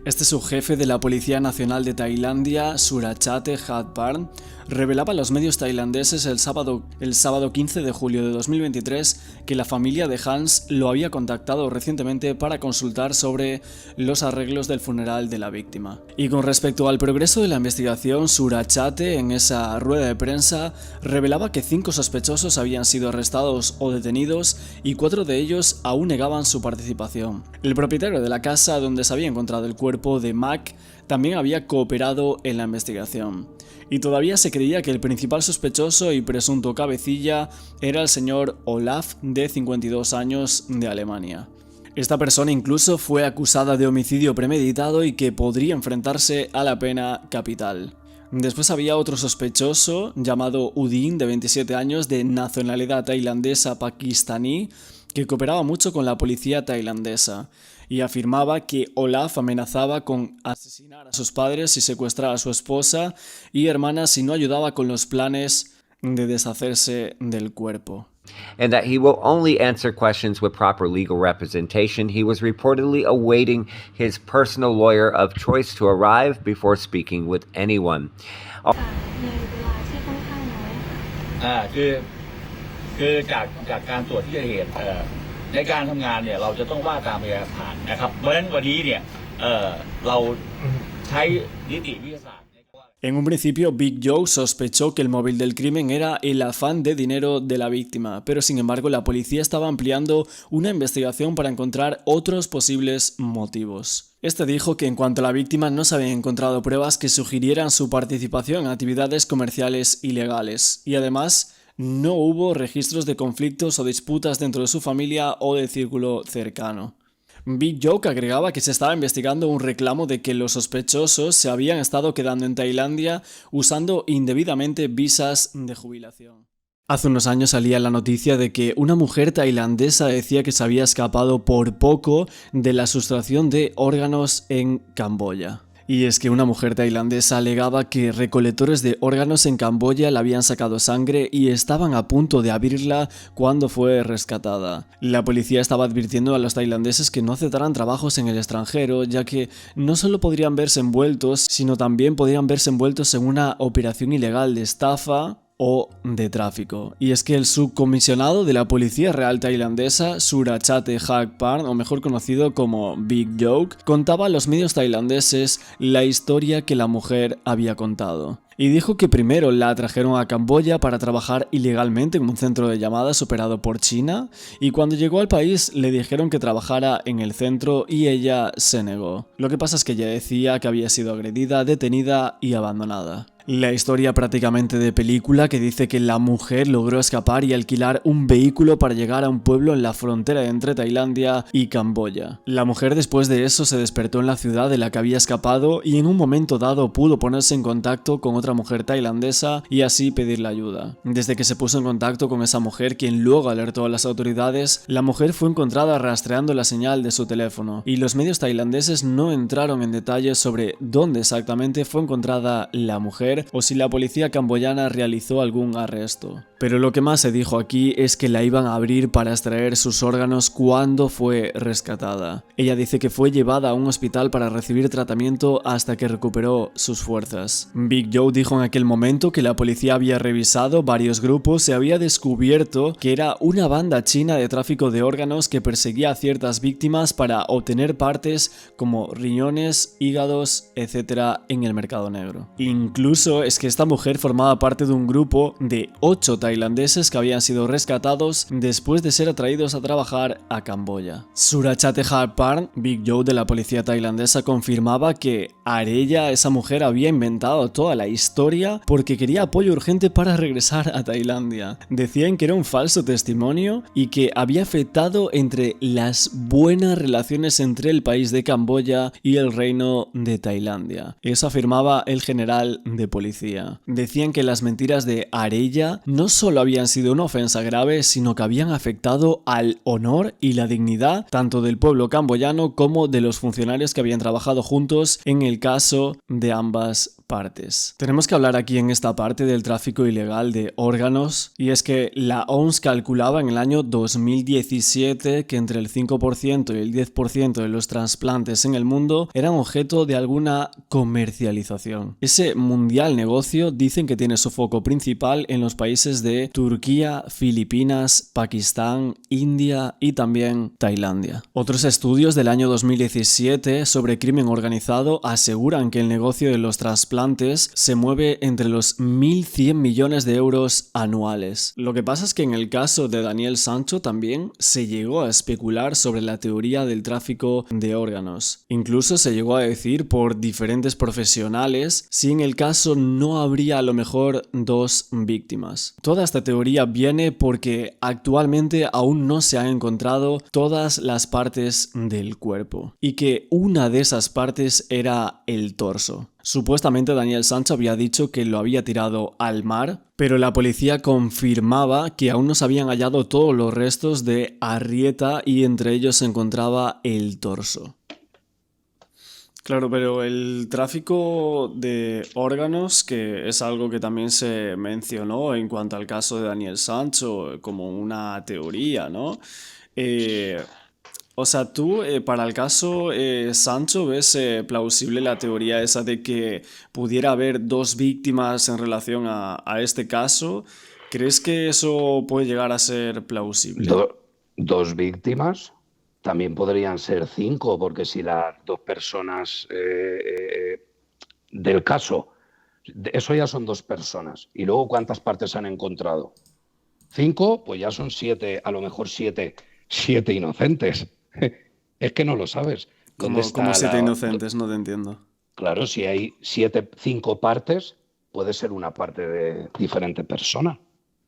Este subjefe de la Policía Nacional de Tailandia, Surachate Hatparn, revelaba a los medios tailandeses el sábado 15 de julio de 2023 que la familia de Hans lo había contactado recientemente para consultar sobre los arreglos del funeral de la víctima. Y con respecto al progreso de la investigación, Surachate en esa rueda de prensa revelaba que 5 sospechosos habían sido arrestados o detenidos y 4 de ellos aún negaban su participación. El propietario de la casa donde se había encontrado el cuerpo de Mack también había cooperado en la investigación. Y todavía se creía que el principal sospechoso y presunto cabecilla era el señor Olaf, de 52 años, de Alemania. Esta persona incluso fue acusada de homicidio premeditado y que podría enfrentarse a la pena capital. Después había otro sospechoso llamado Udin, de 27 años, de nacionalidad tailandesa pakistaní, que cooperaba mucho con la policía tailandesa y afirmaba que Olaf amenazaba con asesinar a sus padres y secuestrar a su esposa y hermana si no ayudaba con los planes de deshacerse del cuerpo. And that he will only answer questions with proper legal representation. He was reportedly awaiting his personal lawyer of choice to arrive before speaking with anyone. คือจากการตรวจที่เกิดเหตุในการทำงานเนี่ยเราจะต้องว่าตามพยานหลักฐานนะครับเพราะฉะนั้นวันนี้เนี่ยเราใช้นิติวิทยาศาสตร์ En un principio, Big Joe sospechó que el móvil del crimen era el afán de dinero de la víctima, pero sin embargo la policía estaba ampliando una investigación para encontrar otros posibles motivos. Este dijo que en cuanto a la víctima no se habían encontrado pruebas que sugirieran su participación en actividades comerciales ilegales, y además no hubo registros de conflictos o disputas dentro de su familia o del círculo cercano. Big Joke agregaba que se estaba investigando un reclamo de que los sospechosos se habían estado quedando en Tailandia usando indebidamente visas de jubilación. Hace unos años salía la noticia de que una mujer tailandesa decía que se había escapado por poco de la sustracción de órganos en Camboya. Y es que una mujer tailandesa alegaba que recolectores de órganos en Camboya le habían sacado sangre y estaban a punto de abrirla cuando fue rescatada. La policía estaba advirtiendo a los tailandeses que no aceptaran trabajos en el extranjero, ya que no solo podrían verse envueltos, sino también podrían verse envueltos en una operación ilegal de estafa o de tráfico. Y es que el subcomisionado de la Policía Real Tailandesa, Surachate Hakparn, o mejor conocido como Big Joke, contaba a los medios tailandeses la historia que la mujer había contado. Y dijo que primero la trajeron a Camboya para trabajar ilegalmente en un centro de llamadas operado por China, y cuando llegó al país le dijeron que trabajara en el centro y ella se negó. Lo que pasa es que ella decía que había sido agredida, detenida y abandonada. La historia prácticamente de película que dice que la mujer logró escapar y alquilar un vehículo para llegar a un pueblo en la frontera entre Tailandia y Camboya. La mujer después de eso se despertó en la ciudad de la que había escapado y en un momento dado pudo ponerse en contacto con otra mujer tailandesa y así pedirle ayuda. Desde que se puso en contacto con esa mujer, quien luego alertó a las autoridades, la mujer fue encontrada rastreando la señal de su teléfono y los medios tailandeses no entraron en detalles sobre dónde exactamente fue encontrada la mujer o si la policía camboyana realizó algún arresto. Pero lo que más se dijo aquí es que la iban a abrir para extraer sus órganos cuando fue rescatada. Ella dice que fue llevada a un hospital para recibir tratamiento hasta que recuperó sus fuerzas. Big Joe dijo en aquel momento que la policía había revisado varios grupos y había descubierto que era una banda china de tráfico de órganos que perseguía a ciertas víctimas para obtener partes como riñones, hígados, etc. en el mercado negro. Incluso curioso es que esta mujer formaba parte de un grupo de 8 tailandeses que habían sido rescatados después de ser atraídos a trabajar a Camboya. Surachate-Harparn, Big Joe de la policía tailandesa, confirmaba que Arella, esa mujer, había inventado toda la historia porque quería apoyo urgente para regresar a Tailandia. Decían que era un falso testimonio y que había afectado entre las buenas relaciones entre el país de Camboya y el reino de Tailandia. Eso afirmaba el general de policía. Decían que las mentiras de Arella no solo habían sido una ofensa grave, sino que habían afectado al honor y la dignidad tanto del pueblo camboyano como de los funcionarios que habían trabajado juntos en el caso de ambas partes. Tenemos que hablar aquí en esta parte del tráfico ilegal de órganos, y es que la OMS calculaba en el año 2017 que entre el 5% y el 10% de los trasplantes en el mundo eran objeto de alguna comercialización. Ese mundial negocio dicen que tiene su foco principal en los países de Turquía, Filipinas, Pakistán, India y también Tailandia. Otros estudios del año 2017 sobre crimen organizado aseguran que el negocio de los trasplantes se mueve entre los 1.100 millones de euros anuales. Lo que pasa es que en el caso de Daniel Sancho también se llegó a especular sobre la teoría del tráfico de órganos. Incluso se llegó a decir por diferentes profesionales si en el caso no habría a lo mejor 2 víctimas. Toda esta teoría viene porque actualmente aún no se han encontrado todas las partes del cuerpo y que una de esas partes era el torso. Supuestamente Daniel Sancho había dicho que lo había tirado al mar, pero la policía confirmaba que aún no se habían hallado todos los restos de Arrieta y entre ellos se encontraba el torso. Claro, pero el tráfico de órganos, que es algo que también se mencionó en cuanto al caso de Daniel Sancho como una teoría, ¿no? O sea, tú, para el caso Sancho, ¿ves plausible la teoría esa de que pudiera haber 2 víctimas en relación a este caso? ¿Crees que eso puede llegar a ser plausible? 2 víctimas, también podrían ser 5, porque si las 2 personas del caso, eso ya son 2 personas. Y luego, ¿cuántas partes han encontrado? 5, pues ya son 7, a lo mejor 7 inocentes. Es que no lo sabes. ¿Cómo 7 inocentes? No te entiendo. Claro, si hay 5 partes, puede ser una parte de diferente persona.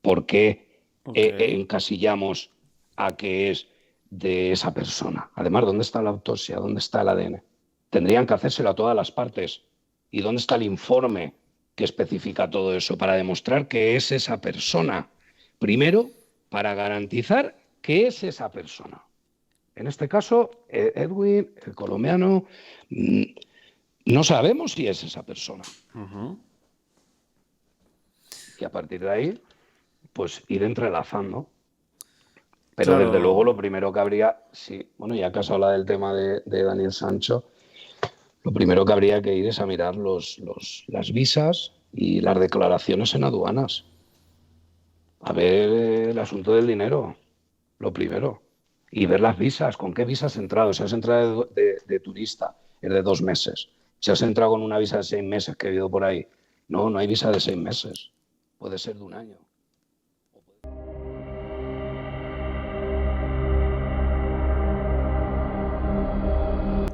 ¿Por qué encasillamos a que es de esa persona? Además, ¿dónde está la autopsia? ¿Dónde está el ADN? Tendrían que hacérselo a todas las partes. ¿Y dónde está el informe que especifica todo eso para demostrar que es esa persona? Primero, para garantizar que es esa persona. En este caso, Edwin, el colombiano, no sabemos si es esa persona. Uh-huh. Y a partir de ahí, pues ir entrelazando. Pero claro, desde luego lo primero que habría, sí, bueno, ya que has hablado del tema de Daniel Sancho, lo primero que habría que ir es a mirar las visas y las declaraciones en aduanas. A ver el asunto del dinero, lo primero. Y ver las visas, con qué visas has entrado. Si has entrado de turista, es de 2 meses. Si has entrado con una visa de 6 meses que he ido por ahí, no hay visa de 6 meses. Puede ser de 1 año.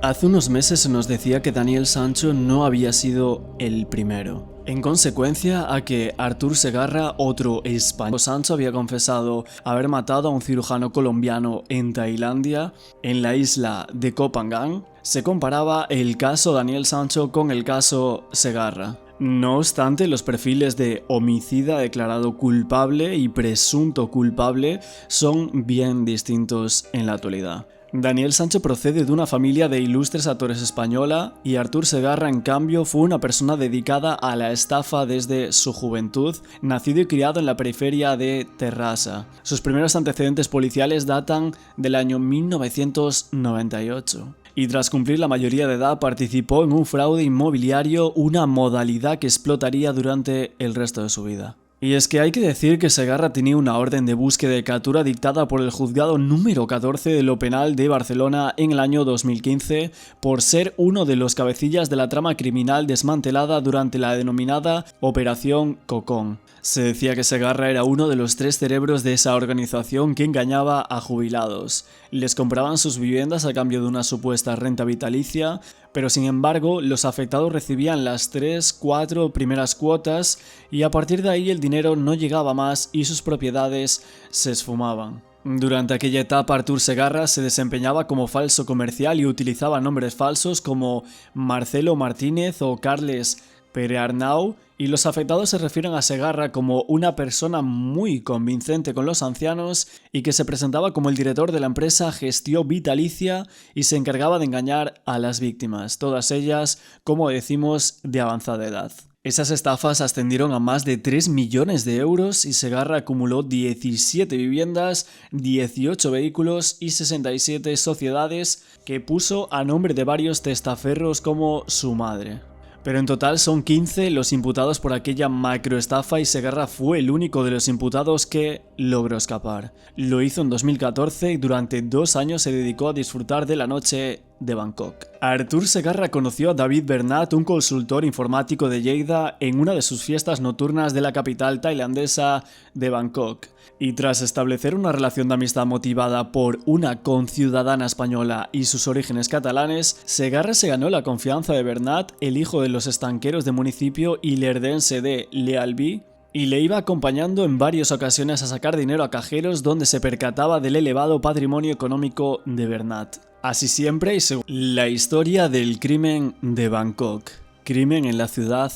Hace unos meses se nos decía que Daniel Sancho no había sido el primero. En consecuencia a que Artur Segarra, otro español, Sancho había confesado haber matado a un cirujano colombiano en Tailandia, en la isla de Koh Phangan, se comparaba el caso Daniel Sancho con el caso Segarra. No obstante, los perfiles de homicida declarado culpable y presunto culpable son bien distintos en la actualidad. Daniel Sancho procede de una familia de ilustres actores española y Artur Segarra, en cambio, fue una persona dedicada a la estafa desde su juventud, nacido y criado en la periferia de Terrassa. Sus primeros antecedentes policiales datan del año 1998. Y tras cumplir la mayoría de edad participó en un fraude inmobiliario, una modalidad que explotaría durante el resto de su vida. Y es que hay que decir que Segarra tenía una orden de búsqueda y captura dictada por el juzgado número 14 de lo penal de Barcelona en el año 2015 por ser uno de los cabecillas de la trama criminal desmantelada durante la denominada Operación Cocón. Se decía que Segarra era uno de los 3 cerebros de esa organización que engañaba a jubilados. Les compraban sus viviendas a cambio de una supuesta renta vitalicia, pero sin embargo los afectados recibían las 3-4 primeras cuotas y a partir de ahí el dinero no llegaba más y sus propiedades se esfumaban. Durante aquella etapa Artur Segarra se desempeñaba como falso comercial y utilizaba nombres falsos como Marcelo Martínez o Carles Perearnau, y los afectados se refieren a Segarra como una persona muy convincente con los ancianos y que se presentaba como el director de la empresa Gestió Vitalicia y se encargaba de engañar a las víctimas, todas ellas, como decimos, de avanzada edad. Esas estafas ascendieron a más de 3 millones de euros y Segarra acumuló 17 viviendas, 18 vehículos y 67 sociedades que puso a nombre de varios testaferros como su madre. Pero en total son 15 los imputados por aquella macroestafa y Segarra fue el único de los imputados que logró escapar. Lo hizo en 2014 y durante 2 años se dedicó a disfrutar de la noche de Bangkok. Artur Segarra conoció a David Bernat, un consultor informático de Lleida, en una de sus fiestas nocturnas de la capital tailandesa de Bangkok. Y tras establecer una relación de amistad motivada por una conciudadana española y sus orígenes catalanes, Segarra se ganó la confianza de Bernat, el hijo de los estanqueros de municipio ilerdense de Lealbí, y le iba acompañando en varias ocasiones a sacar dinero a cajeros donde se percataba del elevado patrimonio económico de Bernat. Así siempre y según la historia del crimen de Bangkok, crimen en la ciudad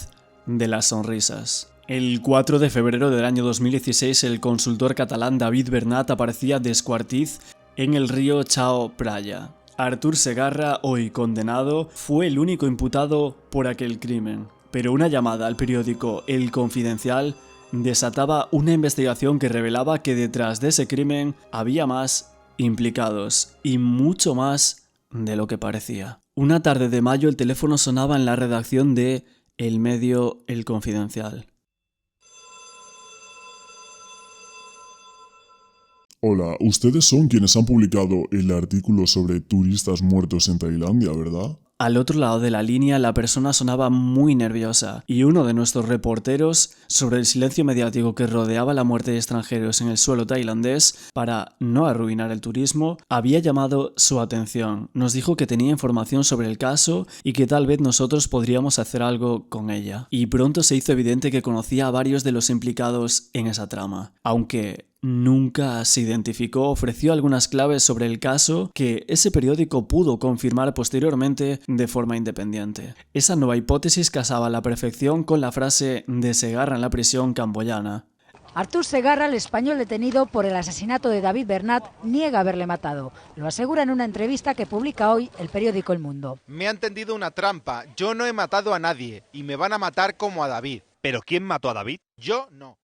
de las sonrisas. El 4 de febrero del año 2016 el consultor catalán David Bernat aparecía descuartiz en el río Chao Phraya. Artur Segarra, hoy condenado, fue el único imputado por aquel crimen, pero una llamada al periódico El Confidencial desataba una investigación que revelaba que detrás de ese crimen había más implicados y mucho más de lo que parecía. Una tarde de mayo el teléfono sonaba en la redacción de el medio El Confidencial. Hola, ustedes son quienes han publicado el artículo sobre turistas muertos en Tailandia, ¿verdad? Al otro lado de la línea la persona sonaba muy nerviosa y uno de nuestros reporteros, sobre el silencio mediático que rodeaba la muerte de extranjeros en el suelo tailandés para no arruinar el turismo, había llamado su atención. Nos dijo que tenía información sobre el caso y que tal vez nosotros podríamos hacer algo con ella. Y pronto se hizo evidente que conocía a varios de los implicados en esa trama, aunque nunca se identificó. Ofreció algunas claves sobre el caso que ese periódico pudo confirmar posteriormente de forma independiente. Esa nueva hipótesis casaba a la perfección con la frase de Segarra en la prisión camboyana. Artur Segarra, el español detenido por el asesinato de David Bernat, niega haberle matado. Lo asegura en una entrevista que publica hoy el periódico El Mundo. Me han tendido una trampa. Yo no he matado a nadie y me van a matar como a David. ¿Pero quién mató a David? Yo no.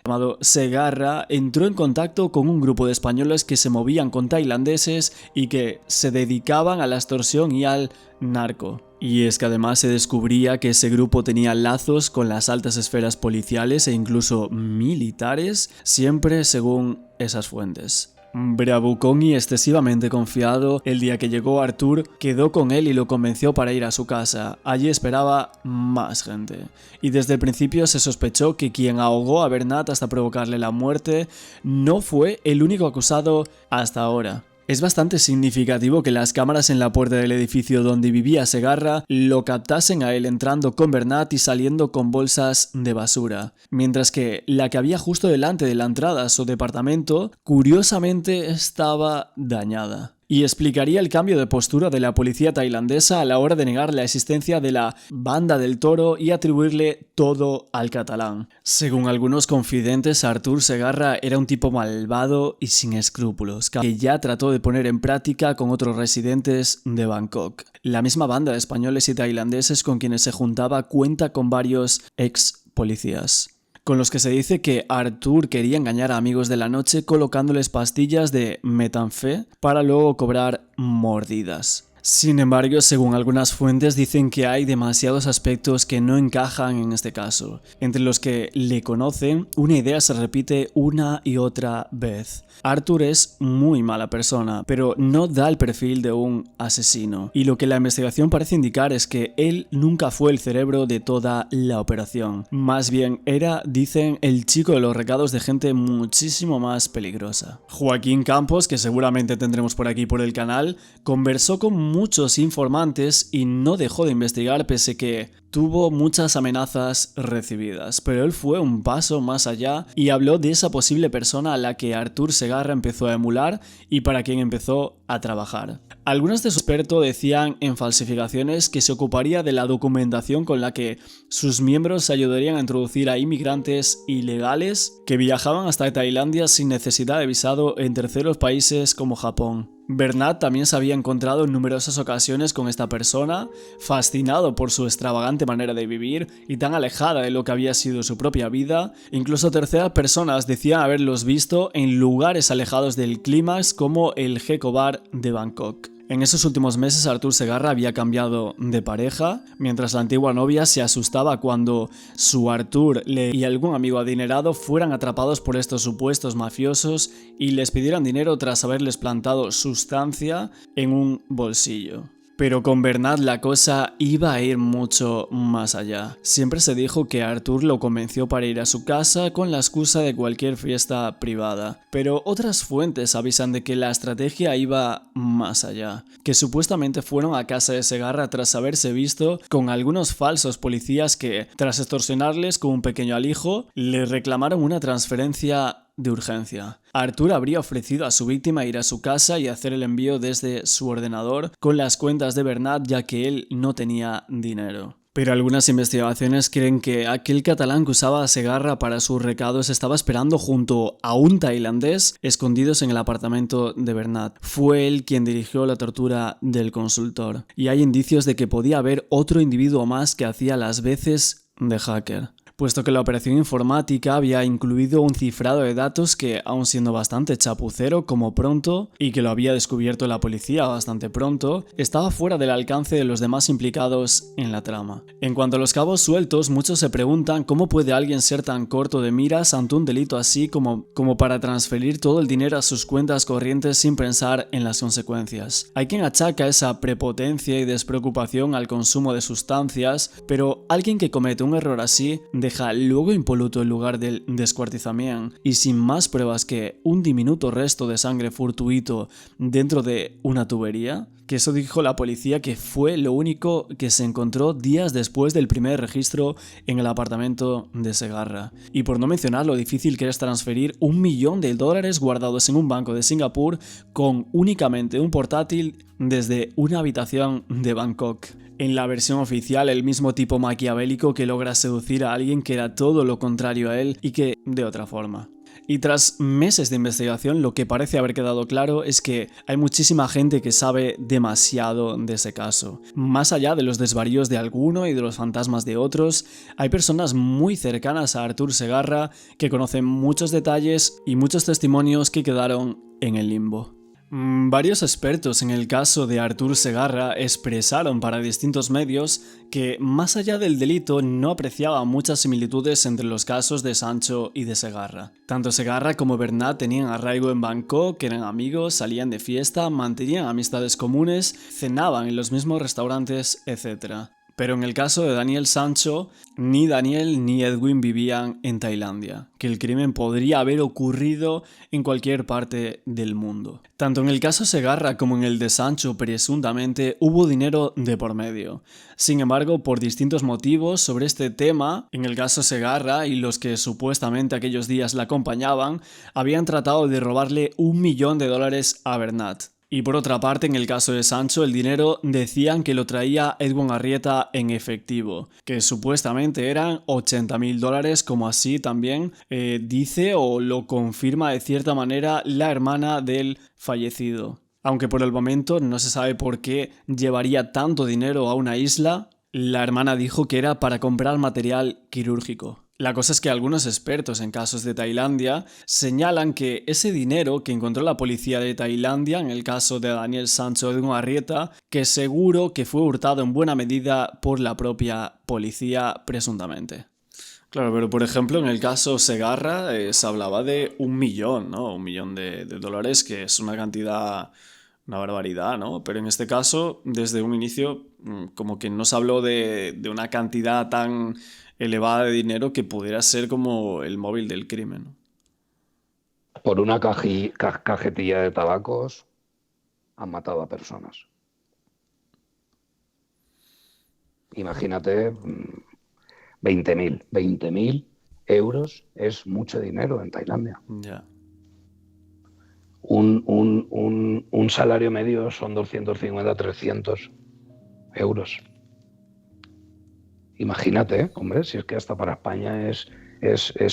Llamado Segarra, entró en contacto con un grupo de españoles que se movían con tailandeses y que se dedicaban a la extorsión y al narco. Y es que además se descubría que ese grupo tenía lazos con las altas esferas policiales e incluso militares, siempre según esas fuentes. Bravucón y excesivamente confiado, el día que llegó Artur, quedó con él y lo convenció para ir a su casa. Allí esperaba más gente. Y desde el principio se sospechó que quien ahogó a Bernat hasta provocarle la muerte no fue el único acusado hasta ahora. Es bastante significativo que las cámaras en la puerta del edificio donde vivía Segarra lo captasen a él entrando con Bernat y saliendo con bolsas de basura, mientras que la que había justo delante de la entrada a su departamento, curiosamente estaba dañada. Y explicaría el cambio de postura de la policía tailandesa a la hora de negar la existencia de la Banda del Toro y atribuirle todo al catalán. Según algunos confidentes, Artur Segarra era un tipo malvado y sin escrúpulos, que ya trató de poner en práctica con otros residentes de Bangkok. La misma banda de españoles y tailandeses con quienes se juntaba cuenta con varios ex policías, con los que se dice que Artur quería engañar a amigos de la noche colocándoles pastillas de metanfé para luego cobrar mordidas. Sin embargo, según algunas fuentes dicen que hay demasiados aspectos que no encajan en este caso. Entre los que le conocen, una idea se repite una y otra vez. Arthur es muy mala persona, pero no da el perfil de un asesino. Y lo que la investigación parece indicar es que él nunca fue el cerebro de toda la operación. Más bien era, dicen, el chico de los recados de gente muchísimo más peligrosa. Joaquín Campos, que seguramente tendremos por aquí por el canal, conversó con muchos informantes y no dejó de investigar pese que tuvo muchas amenazas recibidas, pero él fue un paso más allá y habló de esa posible persona a la que Artur Segarra empezó a emular y para quien empezó a trabajar. Algunos de sus expertos decían en falsificaciones que se ocuparía de la documentación con la que sus miembros ayudarían a introducir a inmigrantes ilegales que viajaban hasta Tailandia sin necesidad de visado en terceros países como Japón. Bernat también se había encontrado en numerosas ocasiones con esta persona, fascinado por su extravagante manera de vivir y tan alejada de lo que había sido su propia vida. Incluso terceras personas decían haberlos visto en lugares alejados del clímax como el Gecko Bar de Bangkok. En esos últimos meses Artur Segarra había cambiado de pareja, mientras la antigua novia se asustaba cuando su Artur y algún amigo adinerado fueran atrapados por estos supuestos mafiosos y les pidieran dinero tras haberles plantado sustancia en un bolsillo. Pero con Bernat la cosa iba a ir mucho más allá. Siempre se dijo que Artur lo convenció para ir a su casa con la excusa de cualquier fiesta privada. Pero otras fuentes avisan de que la estrategia iba más allá. Que supuestamente fueron a casa de Segarra tras haberse visto con algunos falsos policías que, tras extorsionarles con un pequeño alijo, le reclamaron una transferencia de urgencia. Artur habría ofrecido a su víctima ir a su casa y hacer el envío desde su ordenador con las cuentas de Bernat, ya que él no tenía dinero. Pero algunas investigaciones creen que aquel catalán que usaba a Segarra para sus recados estaba esperando junto a un tailandés escondidos en el apartamento de Bernat. Fue él quien dirigió la tortura del consultor. Y hay indicios de que podía haber otro individuo más que hacía las veces de hacker, puesto que la operación informática había incluido un cifrado de datos que, aun siendo bastante chapucero como pronto, y que lo había descubierto la policía bastante pronto, estaba fuera del alcance de los demás implicados en la trama. En cuanto a los cabos sueltos, muchos se preguntan cómo puede alguien ser tan corto de miras ante un delito así como para transferir todo el dinero a sus cuentas corrientes sin pensar en las consecuencias. Hay quien achaca esa prepotencia y despreocupación al consumo de sustancias, pero alguien que comete un error así deja luego impoluto el lugar del descuartizamiento y sin más pruebas que un diminuto resto de sangre fortuito dentro de una tubería, que eso dijo la policía que fue lo único que se encontró días después del primer registro en el apartamento de Segarra. Y por no mencionar lo difícil que es transferir $1 millón guardados en un banco de Singapur con únicamente un portátil desde una habitación de Bangkok. En la versión oficial, el mismo tipo maquiavélico que logra seducir a alguien que era todo lo contrario a él y que de otra forma. Y tras meses de investigación, lo que parece haber quedado claro es que hay muchísima gente que sabe demasiado de ese caso. Más allá de los desvaríos de alguno y de los fantasmas de otros, hay personas muy cercanas a Artur Segarra que conocen muchos detalles y muchos testimonios que quedaron en el limbo. Varios expertos en el caso de Artur Segarra expresaron para distintos medios que, más allá del delito, no apreciaban muchas similitudes entre los casos de Sancho y de Segarra. Tanto Segarra como Bernat tenían arraigo en Bangkok, eran amigos, salían de fiesta, mantenían amistades comunes, cenaban en los mismos restaurantes, etc. Pero en el caso de Daniel Sancho, ni Daniel ni Edwin vivían en Tailandia, que el crimen podría haber ocurrido en cualquier parte del mundo. Tanto en el caso Segarra como en el de Sancho, presuntamente, hubo dinero de por medio. Sin embargo, por distintos motivos sobre este tema, en el caso Segarra y los que supuestamente aquellos días la acompañaban, habían tratado de robarle $1 millón a Bernat. Y por otra parte, en el caso de Sancho, el dinero decían que lo traía Edwin Arrieta en efectivo, que supuestamente eran $80.000, como así también dice o lo confirma de cierta manera la hermana del fallecido. Aunque por el momento no se sabe por qué llevaría tanto dinero a una isla, la hermana dijo que era para comprar material quirúrgico. La cosa es que algunos expertos en casos de Tailandia señalan que ese dinero que encontró la policía de Tailandia en el caso de Daniel Sancho Edgún Arrieta, que seguro que fue hurtado en buena medida por la propia policía presuntamente. Claro, pero por ejemplo en el caso Segarra se hablaba de 1 millón, ¿no? 1 millón de dólares, que es una cantidad, una barbaridad, ¿no? Pero en este caso, desde un inicio, como que no se habló de una cantidad tan elevada de dinero que pudiera ser como el móvil del crimen. Por una cajetilla de tabacos han matado a personas. Imagínate, 20.000 euros es mucho dinero en Tailandia. Ya. Un salario medio son 250, 300 euros. Imagínate, hombre, si es que hasta para España es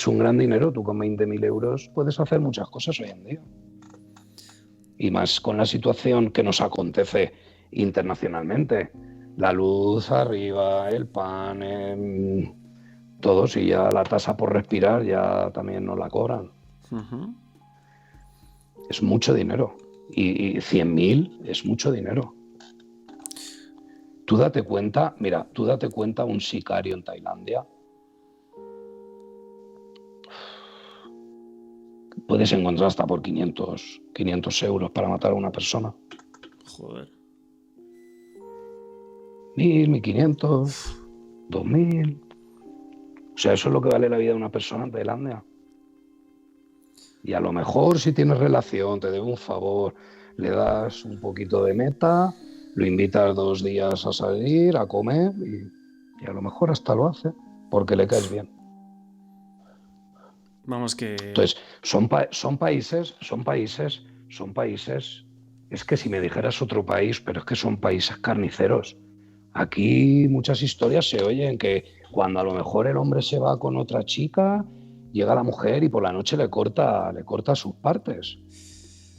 un gran dinero. Tú con 20.000 euros puedes hacer muchas cosas hoy en día. Y más con la situación que nos acontece internacionalmente. La luz arriba, el pan, todo. Si ya la tasa por respirar ya también nos la cobran. Uh-huh. Es mucho dinero. Y 100.000 es mucho dinero. Tú date cuenta, mira, un sicario en Tailandia. Puedes encontrar hasta por 500 euros para matar a una persona. Joder. 1.000, 1.500, 2.000. O sea, eso es lo que vale la vida de una persona en Tailandia. Y a lo mejor si tienes relación, te debe un favor, le das un poquito de meta, lo invitas 2 días a salir, a comer y a lo mejor hasta lo hace porque le caes bien. Vamos que... Entonces, son países. Es que si me dijeras otro país, pero es que son países carniceros. Aquí muchas historias se oyen que cuando a lo mejor el hombre se va con otra chica, llega la mujer y por la noche le corta sus partes.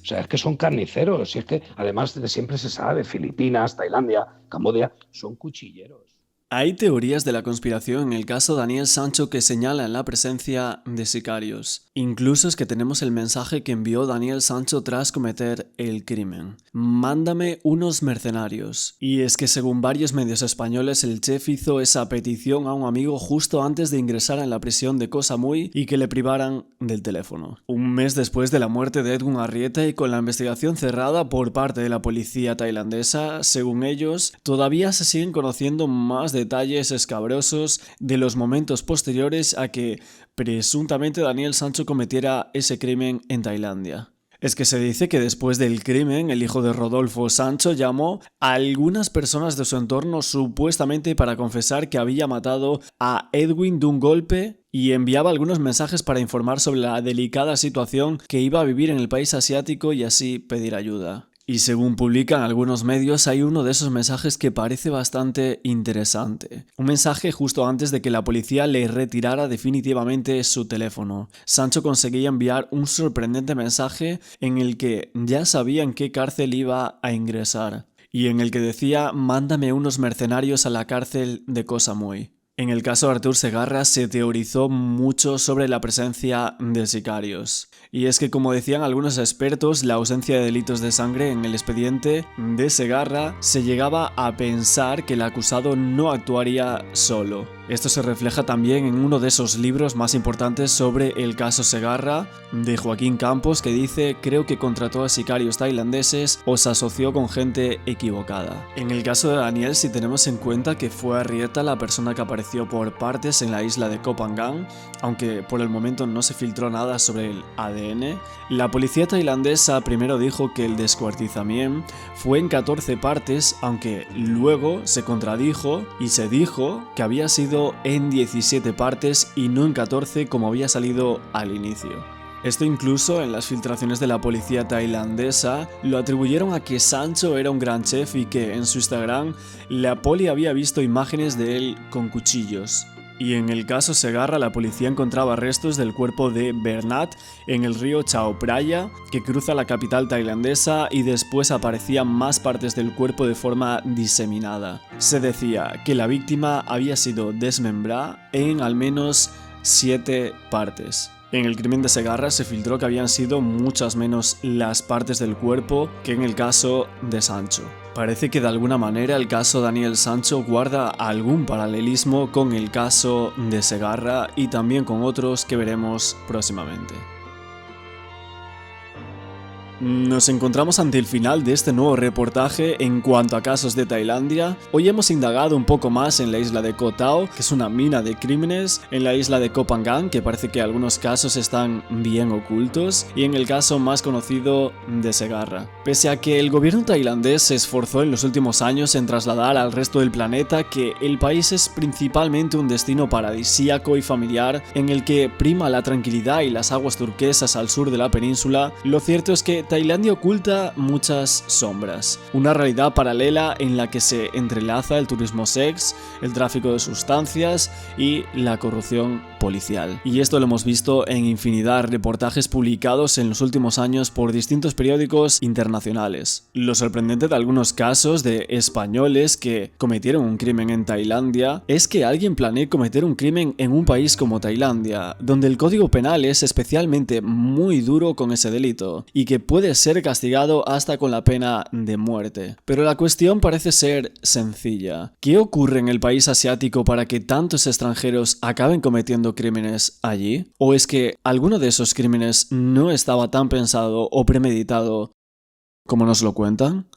O sea, es que son carniceros. Y es que además siempre se sabe, Filipinas, Tailandia, Camboya, son cuchilleros. Hay teorías de la conspiración en el caso Daniel Sancho que señalan la presencia de sicarios. Incluso es que tenemos el mensaje que envió Daniel Sancho tras cometer el crimen. Mándame unos mercenarios. Y es que según varios medios españoles el chef hizo esa petición a un amigo justo antes de ingresar en la prisión de Koh Samui y que le privaran del teléfono. Un mes después de la muerte de Edgún Arrieta y con la investigación cerrada por parte de la policía tailandesa, según ellos, todavía se siguen conociendo más detalles escabrosos de los momentos posteriores a que presuntamente Daniel Sancho cometiera ese crimen en Tailandia. Es que se dice que después del crimen, el hijo de Rodolfo Sancho llamó a algunas personas de su entorno supuestamente para confesar que había matado a Edwin de un golpe y enviaba algunos mensajes para informar sobre la delicada situación que iba a vivir en el país asiático y así pedir ayuda. Y según publican algunos medios, hay uno de esos mensajes que parece bastante interesante. Un mensaje justo antes de que la policía le retirara definitivamente su teléfono. Sancho conseguía enviar un sorprendente mensaje en el que ya sabía en qué cárcel iba a ingresar. Y en el que decía, mándame unos mercenarios a la cárcel de Koh Samui. En el caso de Artur Segarra se teorizó mucho sobre la presencia de sicarios. Y es que, como decían algunos expertos, la ausencia de delitos de sangre en el expediente de Segarra se llegaba a pensar que el acusado no actuaría solo. Esto se refleja también en uno de esos libros más importantes sobre el caso Segarra, de Joaquín Campos, que dice: creo que contrató a sicarios tailandeses o se asoció con gente equivocada. En el caso de Daniel, si tenemos en cuenta que fue Arrieta la persona que apareció por partes en la isla de Koh Phangan, aunque por el momento no se filtró nada sobre el ADN, la policía tailandesa primero dijo que el descuartizamiento fue en 14 partes, aunque luego se contradijo y se dijo que había sido en 17 partes y no en 14 como había salido al inicio. Esto incluso en las filtraciones de la policía tailandesa lo atribuyeron a que Sancho era un gran chef y que en su Instagram la poli había visto imágenes de él con cuchillos. Y en el caso Segarra, la policía encontraba restos del cuerpo de Bernat en el río Chao Phraya, que cruza la capital tailandesa, y después aparecían más partes del cuerpo de forma diseminada. Se decía que la víctima había sido desmembrada en al menos 7 partes. En el crimen de Segarra se filtró que habían sido muchas menos las partes del cuerpo que en el caso de Sancho. Parece que de alguna manera el caso Daniel Sancho guarda algún paralelismo con el caso de Segarra y también con otros que veremos próximamente. Nos encontramos ante el final de este nuevo reportaje en cuanto a casos de Tailandia. Hoy hemos indagado un poco más en la isla de Koh Tao, que es una mina de crímenes, en la isla de Koh Phangan, que parece que algunos casos están bien ocultos, y en el caso más conocido de Segarra. Pese a que el gobierno tailandés se esforzó en los últimos años en trasladar al resto del planeta que el país es principalmente un destino paradisíaco y familiar en el que prima la tranquilidad y las aguas turquesas al sur de la península, lo cierto es que Tailandia oculta muchas sombras, una realidad paralela en la que se entrelaza el turismo sex, el tráfico de sustancias y la corrupción policial. Y esto lo hemos visto en infinidad de reportajes publicados en los últimos años por distintos periódicos internacionales. Lo sorprendente de algunos casos de españoles que cometieron un crimen en Tailandia es que alguien planee cometer un crimen en un país como Tailandia, donde el código penal es especialmente muy duro con ese delito y que puede ser castigado hasta con la pena de muerte. Pero la cuestión parece ser sencilla. ¿Qué ocurre en el país asiático para que tantos extranjeros acaben cometiendo crímenes allí? ¿O es que alguno de esos crímenes no estaba tan pensado o premeditado como nos lo cuentan?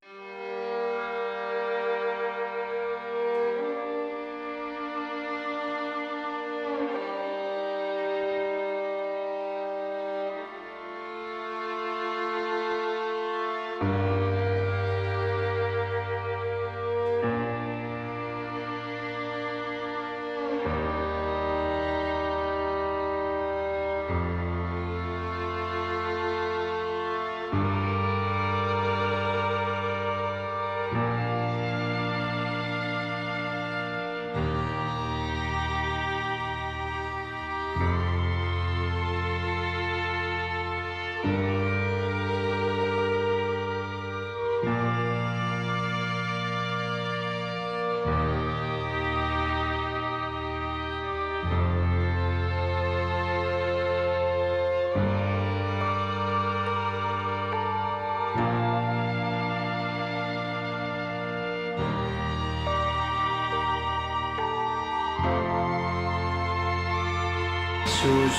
Shoes,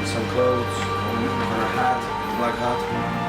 some clothes, her hat, black hat.